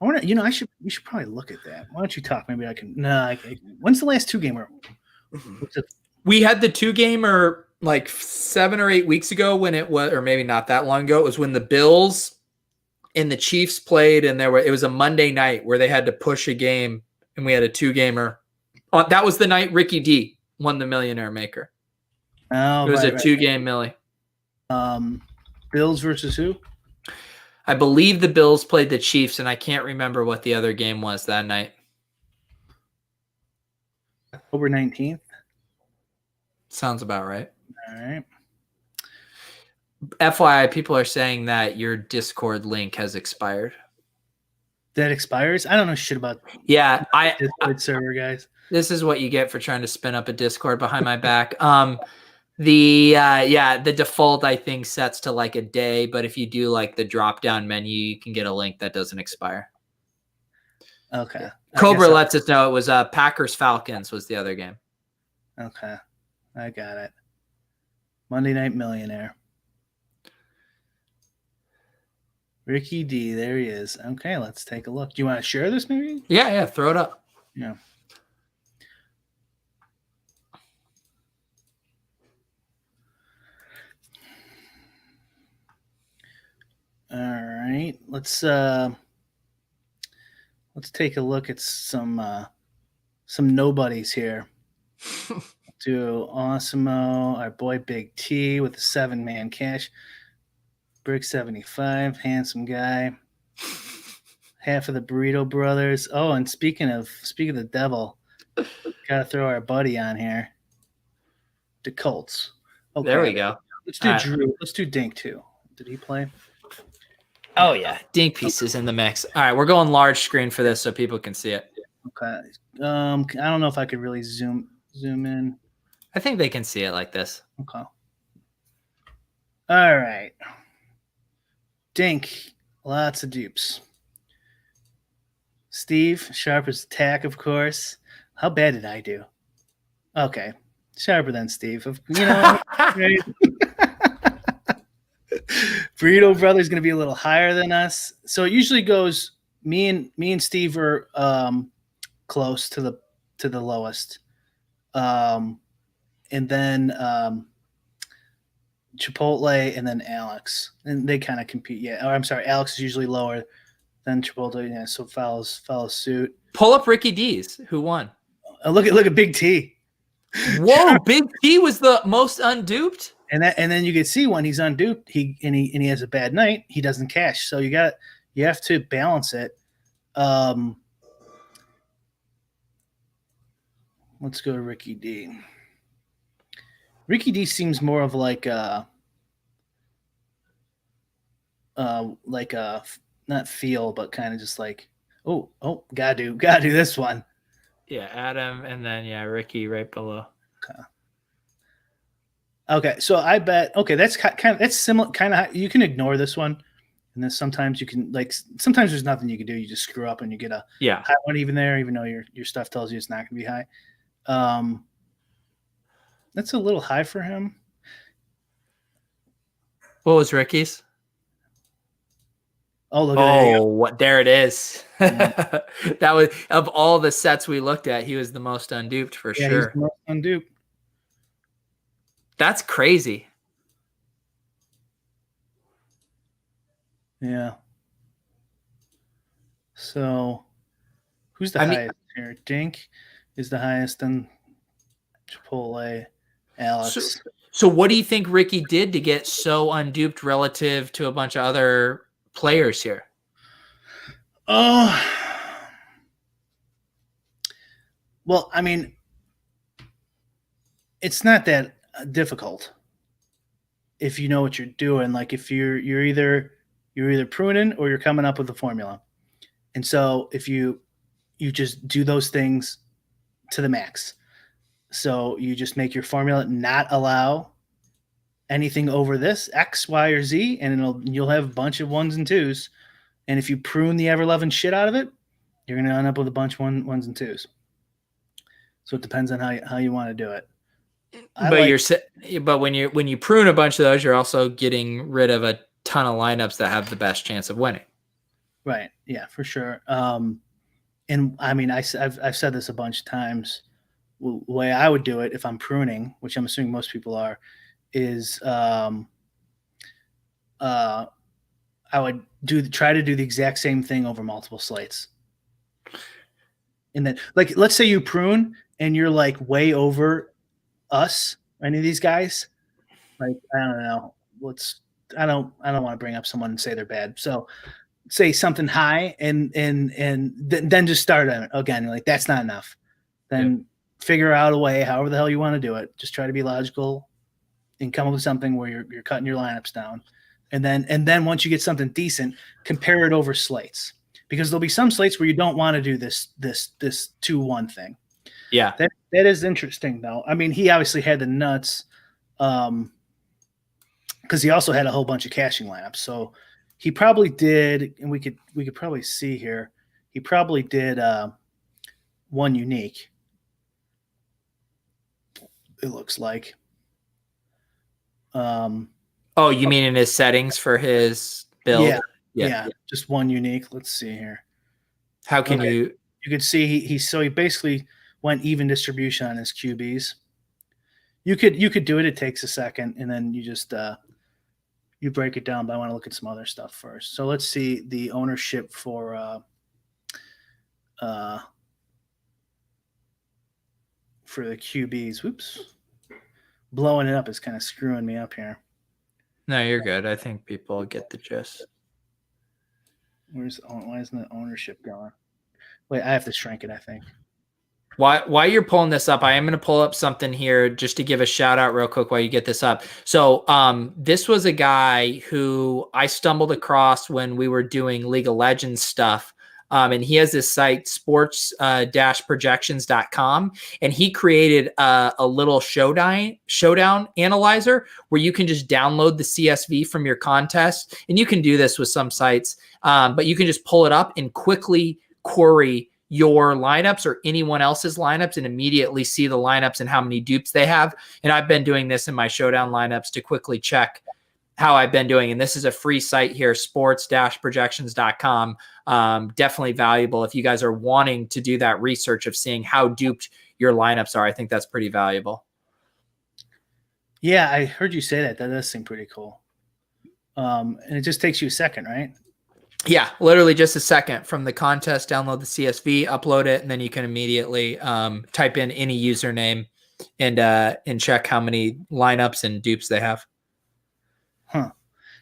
I want to, we should probably look at that. Why don't you talk? Maybe I can. No, when's the last 2-gamer? We had the 2-gamer like 7 or 8 weeks ago when it was, or maybe not that long ago. It was when the Bills and the Chiefs played, and it was a Monday night where they had to push a game, and we had a 2-gamer. That was the night Ricky D won the Millionaire Maker. Oh, it was a 2-game millie. Bills versus who? I believe the Bills played the Chiefs, and I can't remember what the other game was that night. October 19th. Sounds about right. All right. FYI, people are saying that your Discord link has expired. That expires? I don't know shit about Discord server, guys. This is what you get for trying to spin up a Discord behind my back. The default I think sets to like a day, but if you do like the drop down menu, you can get a link that doesn't expire. Okay. Cobra lets us know it was Packers Falcons was the other game. Okay. I got it. Monday Night Millionaire. Ricky D, there he is. Okay, let's take a look. Do you want to share this maybe? Yeah, throw it up. Yeah. All right, let's take a look at some nobodies here. To Awesemo, our boy Big T with the 7-man cash. Brick 75, handsome guy. Half of the Burrito Brothers. Oh, and speaking of the devil, gotta throw our buddy on here. The Colts. Okay. There we go. Let's do Drew. Let's do Dink too. Did he play? Oh yeah, Dink pieces in the mix. All right, we're going large screen for this so people can see it. Okay. I don't know if I could really zoom in. I think they can see it like this. Okay. All right. Dink, lots of dupes. Steve, sharpest attack, of course. How bad did I do? Okay. Sharper than Steve. Right? Burrito Brother's going to be a little higher than us. So it usually goes, me and Steve are close to to the lowest. And then Chipotle, and then Alex. And they kind of compete. Yeah. Oh, I'm sorry. Alex is usually lower than Chipotle. Yeah. So follows suit. Pull up Ricky D's. Who won? Look at Big T. Whoa, Big T was the most unduped. And then you can see when he's unduped, he has a bad night, he doesn't cash. So you have to balance it. Let's go to Ricky D. Ricky D seems more of like a not feel, but kind of just like, oh, gotta do this one. Yeah, Adam, and then Ricky right below. Okay, so I bet. Okay, that's that's similar. Kind of, you can ignore this one, and then sometimes you can sometimes there's nothing you can do. You just screw up and you get a high one even there, even though your stuff tells you it's not going to be high. That's a little high for him. What was Ricky's? Oh, look at that. There it is. That was, of all the sets we looked at, he was the most unduped for sure. He's the most unduped. That's crazy. Yeah. So, who's the highest here? Dink is the highest, then Chipotle, Alex. So what do you think Ricky did to get so unduped relative to a bunch of other players here? Oh, well, I mean, it's not that difficult if you know what you're doing. Like if you're either pruning or you're coming up with a formula. And so if you just do those things to the max. So you just make your formula not allow anything over this X, Y, or Z, and you'll have a bunch of 1s and 2s. And if you prune the ever-loving shit out of it, you're going to end up with a bunch of 1s and 2s. So it depends on how you want to do it. But when you prune a bunch of those, you're also getting rid of a ton of lineups that have the best chance of winning. Right. Yeah, for sure. And I mean, I've said this a bunch of times. The way I would do it if I'm pruning, which I'm assuming most people are, is I would try to do the exact same thing over multiple slates. And then, like, let's say you prune and you're like way over us, any of these guys. Like, I don't know. I don't want to bring up someone and say they're bad. So say something high and then just start on it again. Like, that's not enough. Then figure out a way, however the hell you want to do it. Just try to be logical and come up with something where you're cutting your lineups down. And then once you get something decent, compare it over slates, because there'll be some slates where you don't want to do this 2-1 thing. Yeah. That is interesting though. I mean, he obviously had the nuts, because he also had a whole bunch of caching lineups. So he probably did, and we could probably see here, he probably did one unique. It looks like. Oh, you mean in his settings for his build? Yeah. Just one unique. Let's see here. How can you could see he basically went even distribution on his QBs. You could do it. It takes a second, and then you just you break it down. But I want to look at some other stuff first. So let's see the ownership for the QBs. Whoops. Blowing it up is kind of screwing me up here. No, you're good. I think people get the gist. Why isn't the ownership going? Wait, I have to shrink it, I think. While you're pulling this up, I am going to pull up something here just to give a shout out real quick while you get this up. So this was a guy who I stumbled across when we were doing League of Legends stuff. And he has this site, sports-projections.com, and he created a little showdown analyzer where you can just download the CSV from your contest. And you can do this with some sites, but you can just pull it up and quickly query your lineups or anyone else's lineups and immediately see the lineups and how many dupes they have. And I've been doing this in my showdown lineups to quickly check how I've been doing. And this is a free site here, sports-projections.com. Definitely valuable if you guys are wanting to do that research of seeing how duped your lineups are. I think that's pretty valuable. Yeah, I heard you say that. That does seem pretty cool. And it just takes you a second, right? Yeah, literally just a second from the contest. Download the CSV, upload it, and then you can immediately type in any username and check how many lineups and dupes they have. Huh.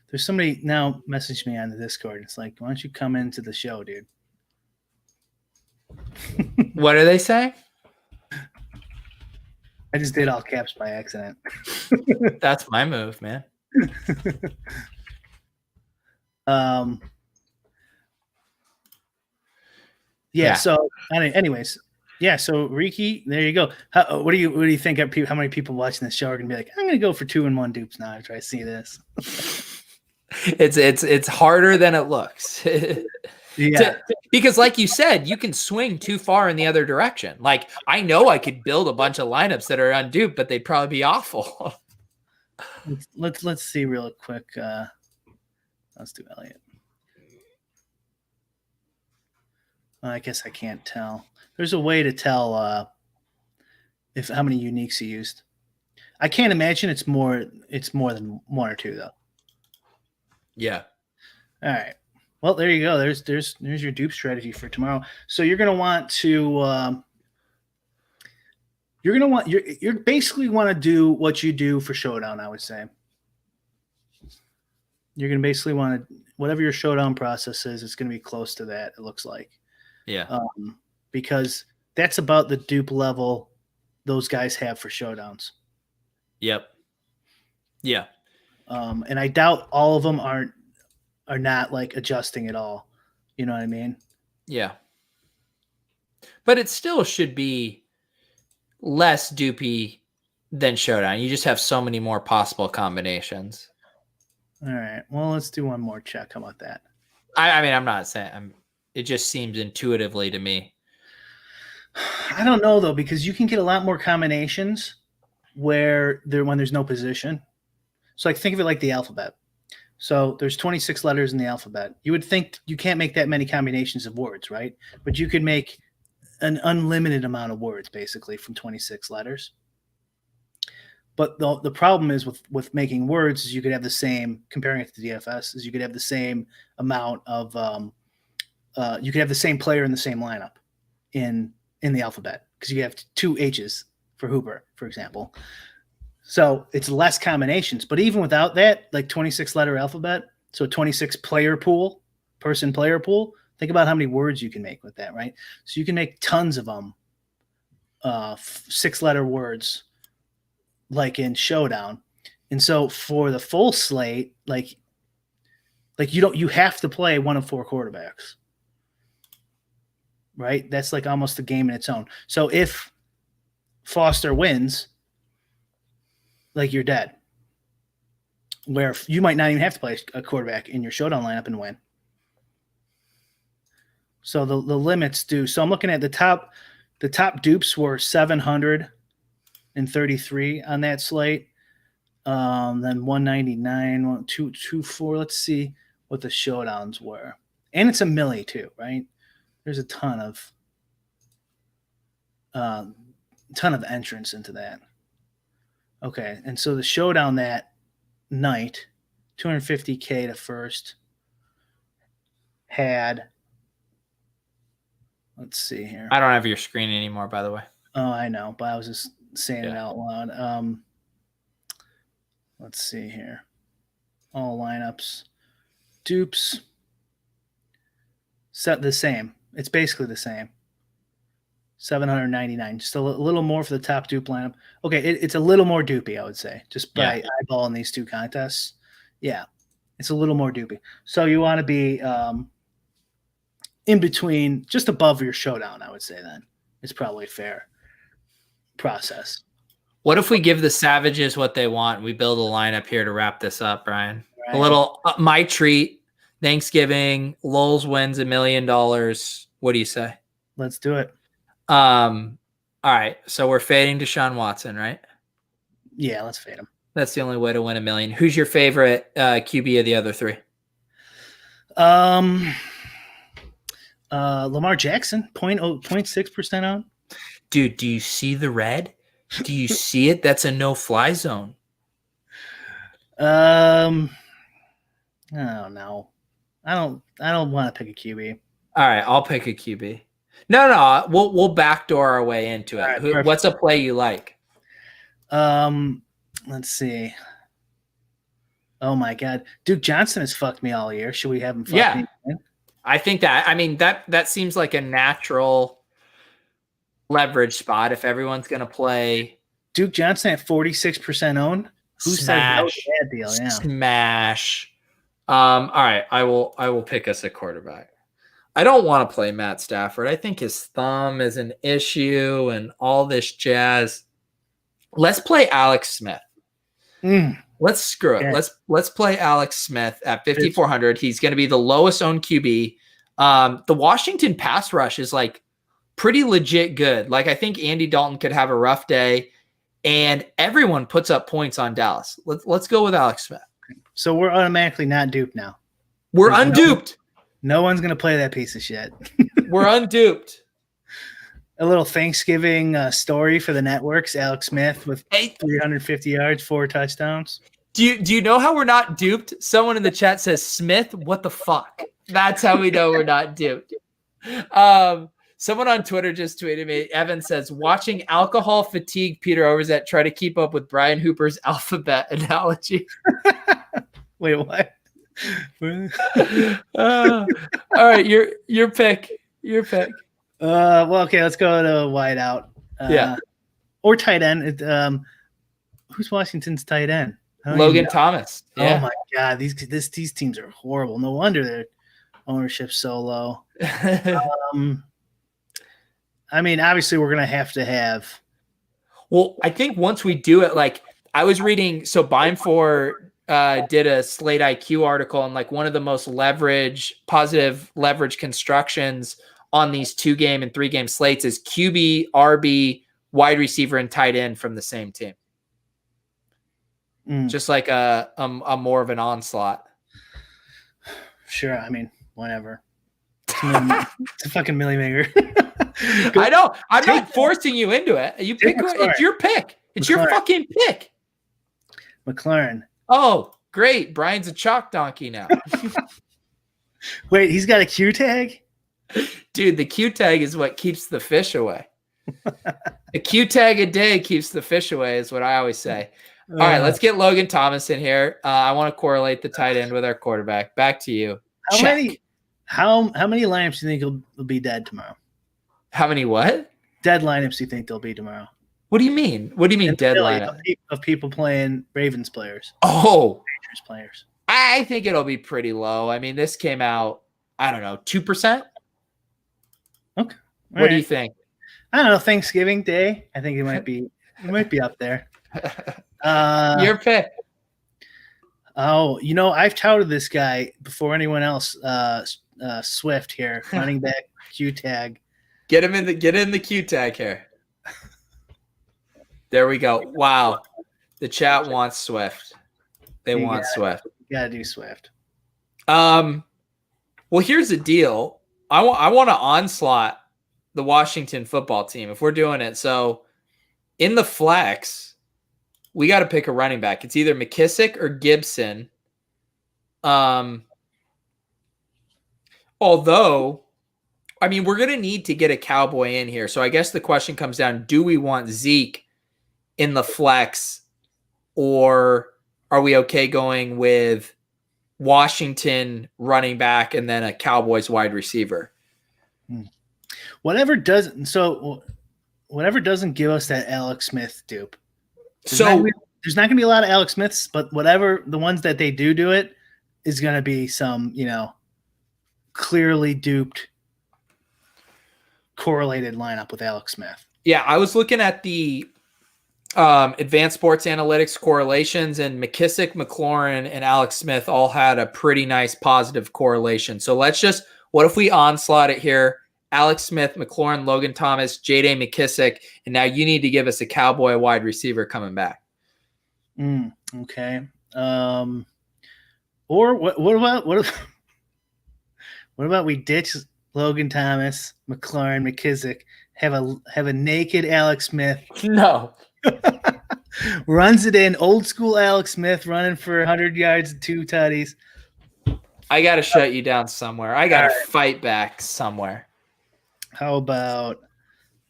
There's somebody now messaged me on the Discord. It's like, why don't you come into the show, dude? What are they saying? I just did all caps by accident. That's my move, man. Yeah. So, anyways, yeah. So, Riki, there you go. What do you think? How many people watching this show are gonna be like, I'm gonna go for 2-1 dupes now after I see this? It's harder than it looks. Yeah. Because like you said, you can swing too far in the other direction. Like I know I could build a bunch of lineups that are unduped, but they'd probably be awful. Let's see real quick. Let's do Elliot. I guess I can't tell. There's a way to tell if how many uniques you used. I can't imagine it's more than 1 or 2 though. Yeah. All right. Well, there you go. There's your dupe strategy for tomorrow. So you're gonna want to you're basically want to do what you do for Showdown. I would say you're gonna basically want to whatever your Showdown process is. It's gonna be close to that. It looks like. Yeah. Because that's about the dupe level those guys have for Showdowns. Yep. Yeah. And I doubt all of them are not like adjusting at all. You know what I mean? Yeah. But it still should be less dupey than Showdown. You just have so many more possible combinations. All right. Well, let's do one more check. How about that? I mean, I'm not saying it just seems intuitively to me. I don't know though, because you can get a lot more combinations when there's no position. So like think of it like the alphabet. So there's 26 letters in the alphabet. You would think you can't make that many combinations of words, right? But you could make an unlimited amount of words basically from 26 letters. But the problem is with making words is you could have the same, comparing it to DFS, is you could have the same amount of you could have the same player in the same lineup in the alphabet because you have 2 H's for Hooper, for example. So it's less combinations. But even without that, like 26 letter alphabet, so 26 person player pool, think about how many words you can make with that, right? So you can make tons of them, 6-letter words, like in Showdown. And so for the full slate, like you have to play 1 of 4 quarterbacks. Right? That's like almost a game in its own. So if Foster wins, like you're dead. Where you might not even have to play a quarterback in your Showdown lineup and win. So the limits do. So I'm looking at the top dupes were 733 on that slate. Then 199, 224. Let's see what the Showdowns were. And it's a milli too, right? There's a ton of entrance into that. Okay, and so the Showdown that night, 250K to first, had. Let's see here. I don't have your screen anymore, by the way. Oh, I know, but I was just saying it out loud. Let's see here. All lineups, dupes, set the same. It's basically the same. 799, just a little more for the top dupe lineup. Okay, it's a little more dupey, I would say, just by eyeballing these 2 contests. Yeah, it's a little more dupey. So you want to be in between, just above your Showdown, I would say. Then it's probably a fair process. What if we give the Savages what they want? We build a lineup here to wrap this up, Brian. Right. A little my treat. Thanksgiving. Lolz wins $1 million. What do you say? Let's do it. All right. So we're fading Deshaun Watson, right? Yeah, let's fade him. That's the only way to win $1 million. Who's your favorite QB of the other three? Lamar Jackson, 0.6% on. Dude, do you see the red? Do you see it? That's a no-fly zone. I don't know. I don't want to pick a QB. All right, I'll pick a QB. No, we'll backdoor our way into it. Right, what's a play you like? Let's see. Oh my God, Duke Johnson has fucked me all year. Should we have him? Fuck me again? I think that. I mean that seems like a natural leverage spot if everyone's gonna play. Duke Johnson at 46% owned. Who says no to that deal? Yeah. Smash. All right, I will pick us a quarterback. I don't want to play Matt Stafford. I think his thumb is an issue and all this jazz. Let's play Alex Smith. Let's screw it. Okay. Let's play Alex Smith at 5,400. He's going to be the lowest owned QB. The Washington pass rush is like pretty legit good. Like I think Andy Dalton could have a rough day, and everyone puts up points on Dallas. Let's go with Alex Smith. So we're automatically not duped now. We're unduped. No one's going to play that piece of shit. We're unduped. A little Thanksgiving story for the networks. Alex Smith with 350 yards, 4 touchdowns. Do you know how we're not duped? Someone in the chat says, Smith, what the fuck? That's how we know we're not duped. Someone on Twitter just tweeted me. Evan says, watching alcohol fatigue Peter Overzet try to keep up with Brian Hooper's alphabet analogy. Wait, what? All right, your pick. Well, okay, let's go to wide out. Or tight end. Who's Washington's tight end? Logan Thomas. Yeah. Oh my God, these teams are horrible. No wonder their ownership's so low. I mean, obviously, we're gonna have to have. Well, I think once we do it, like I was reading, so Beimfor did a Slate IQ article on like one of the most positive leverage constructions on these 2-game and 3-game slates is QB, RB, wide receiver, and tight end from the same team. Just like a more of an onslaught. Sure, I mean, whatever. It's a fucking milli maker. I know. I'm not forcing you into it. You pick. It's your pick. It's your fucking pick. McLaurin. Oh, great. Brian's a chalk donkey now. Wait, he's got a Q tag? Dude, the Q tag is what keeps the fish away. A Q tag a day keeps the fish away is what I always say. All right, let's get Logan Thomas in here. I want to correlate the tight end with our quarterback. Back to you. How many lineups do you think will be dead tomorrow? How many what? Dead lineups do you think there'll be tomorrow? What do you mean? What do you mean dead lineup? Of people playing Ravens players. Oh. Patriots players. I think it'll be pretty low. I mean, this came out, I don't know, 2%? Okay. What do you think? I don't know. Thanksgiving Day. I think it might be up there. Your pick. Oh, I've touted this guy before anyone else. Swift here, running back Q tag. Get in the Q tag here. There we go. Wow, the chat wants Swift. They want Swift. You gotta do Swift. Well, here's the deal. I want to onslaught the Washington football team if we're doing it. So in the flex, we got to pick a running back. It's either McKissick or Gibson. Although, I mean, we're going to need to get a Cowboy in here. So I guess the question comes down, do we want Zeke in the flex, or are we okay going with Washington running back and then a Cowboys wide receiver? Whatever doesn't give us that Alex Smith dupe. There's not going to be a lot of Alex Smiths, but whatever the ones that they do it is going to be some, clearly duped correlated lineup with Alex Smith. Yeah, I was looking at the advanced sports analytics correlations, and McKissick, McLaurin, and Alex Smith all had a pretty nice positive correlation. So what if we onslaught it here? Alex Smith, McLaurin, Logan Thomas, J.D. McKissick, and now you need to give us a Cowboy wide receiver coming back. Okay. Or what about we ditch Logan Thomas, McLaurin, McKissick, have a naked Alex Smith, No. runs it in, old school Alex Smith running for 100 yards and 2 tutties. I got to shut you down somewhere. I got to All right. fight back somewhere. How about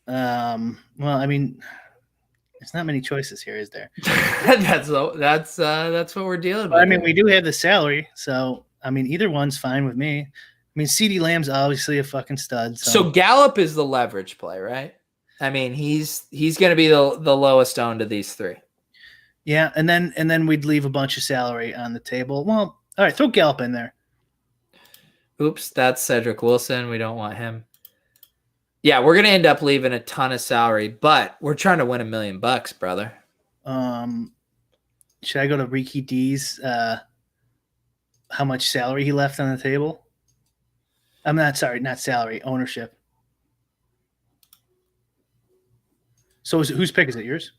well, I mean, there's not many choices here, is there? That's what we're dealing with. I mean, we do have the salary, so I mean, either one's fine with me. I mean, CeeDee Lamb's obviously a fucking stud. So Gallup is the leverage play, right? I mean, he's going to be the lowest owned of these three. Yeah, and then we'd leave a bunch of salary on the table. Well, all right, throw Gallup in there. Oops, that's Cedric Wilson. We don't want him. Yeah, we're gonna end up leaving a ton of salary, but we're trying to win $1 million, brother. Should I go to Ricky D's? How much salary he left on the table? I'm not salary, ownership. So whose pick is it? Yours?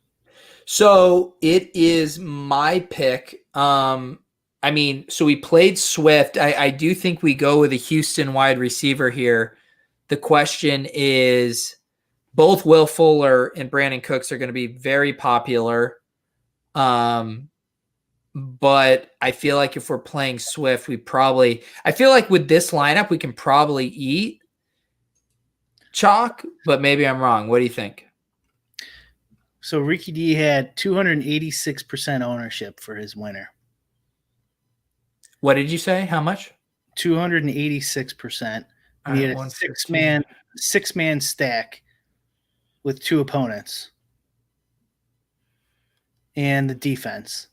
So it is my pick. I mean, so we played Swift. I do think we go with a Houston wide receiver here. The question is, both Will Fuller and Brandon Cooks are going to be very popular. But I feel like if we're playing Swift, I feel like with this lineup, we can probably eat chalk, but maybe I'm wrong. What do you think? So Ricky D had 286% ownership for his winner. What did you say? How much? 286%. And he had a six-man stack with 2 opponents and the defense.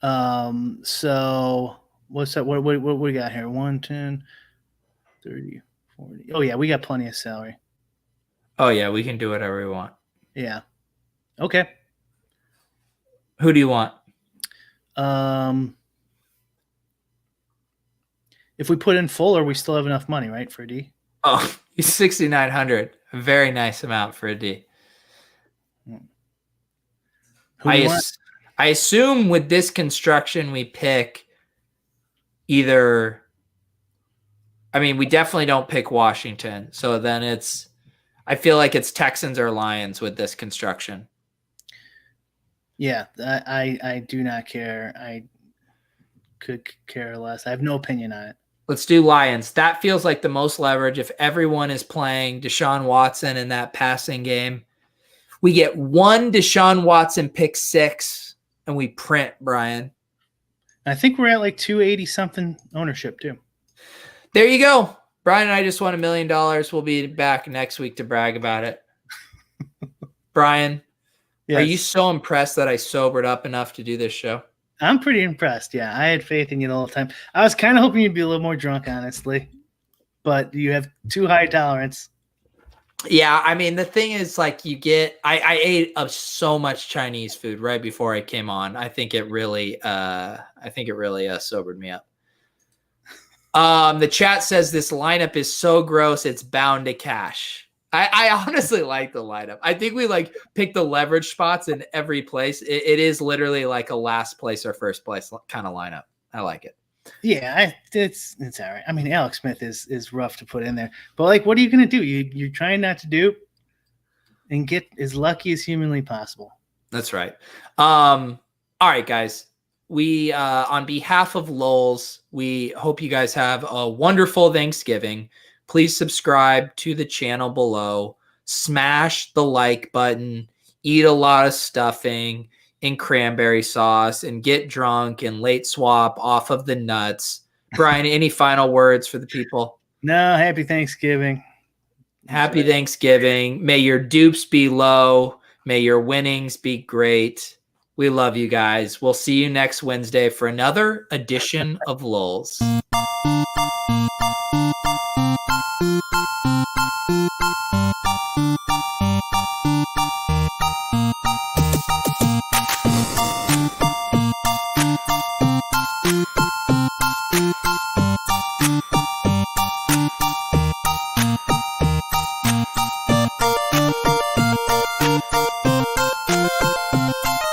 So what's that? What we got here? 110, 30, 40. Oh yeah, we got plenty of salary. Oh yeah, we can do whatever we want. Yeah. Okay. Who do you want? If we put in Fuller, we still have enough money, right, for a D? Oh, he's 6,900. A very nice amount for a D. I assume with this construction we pick either. I mean, we definitely don't pick Washington. So then I feel like it's Texans or Lions with this construction. Yeah, I do not care. I could care less. I have no opinion on it. Let's do Lions. That feels like the most leverage. If everyone is playing Deshaun Watson in that passing game, we get one Deshaun Watson pick 6 and we print, Brian. I think we're at like 280 something ownership too. There you go. Brian and I just won $1 million. We'll be back next week to brag about it. Brian, yes. Are you so impressed that I sobered up enough to do this show? I'm pretty impressed. Yeah, I had faith in you the whole time. I was kind of hoping you'd be a little more drunk, honestly, but you have too high tolerance. Yeah, I mean, the thing is, like, I ate up so much Chinese food right before I came on. I think it really sobered me up. The chat says this lineup is so gross, it's bound to cash. I honestly like the lineup. I think we pick the leverage spots in every place. It is literally like a last place or first place kind of lineup. I like it. Yeah, it's all right. I mean, Alex Smith is rough to put in there, but what are you gonna do? You're trying not to do and get as lucky as humanly possible. That's right. All right, guys. We on behalf of Lolz, we hope you guys have a wonderful Thanksgiving. Please subscribe to the channel below. Smash the like button. Eat a lot of stuffing and cranberry sauce and get drunk and late swap off of the nuts. Brian, any final words for the people? No, happy Thanksgiving. Happy Thanksgiving. May your dupes be low. May your winnings be great. We love you guys. We'll see you next Wednesday for another edition of Lolz.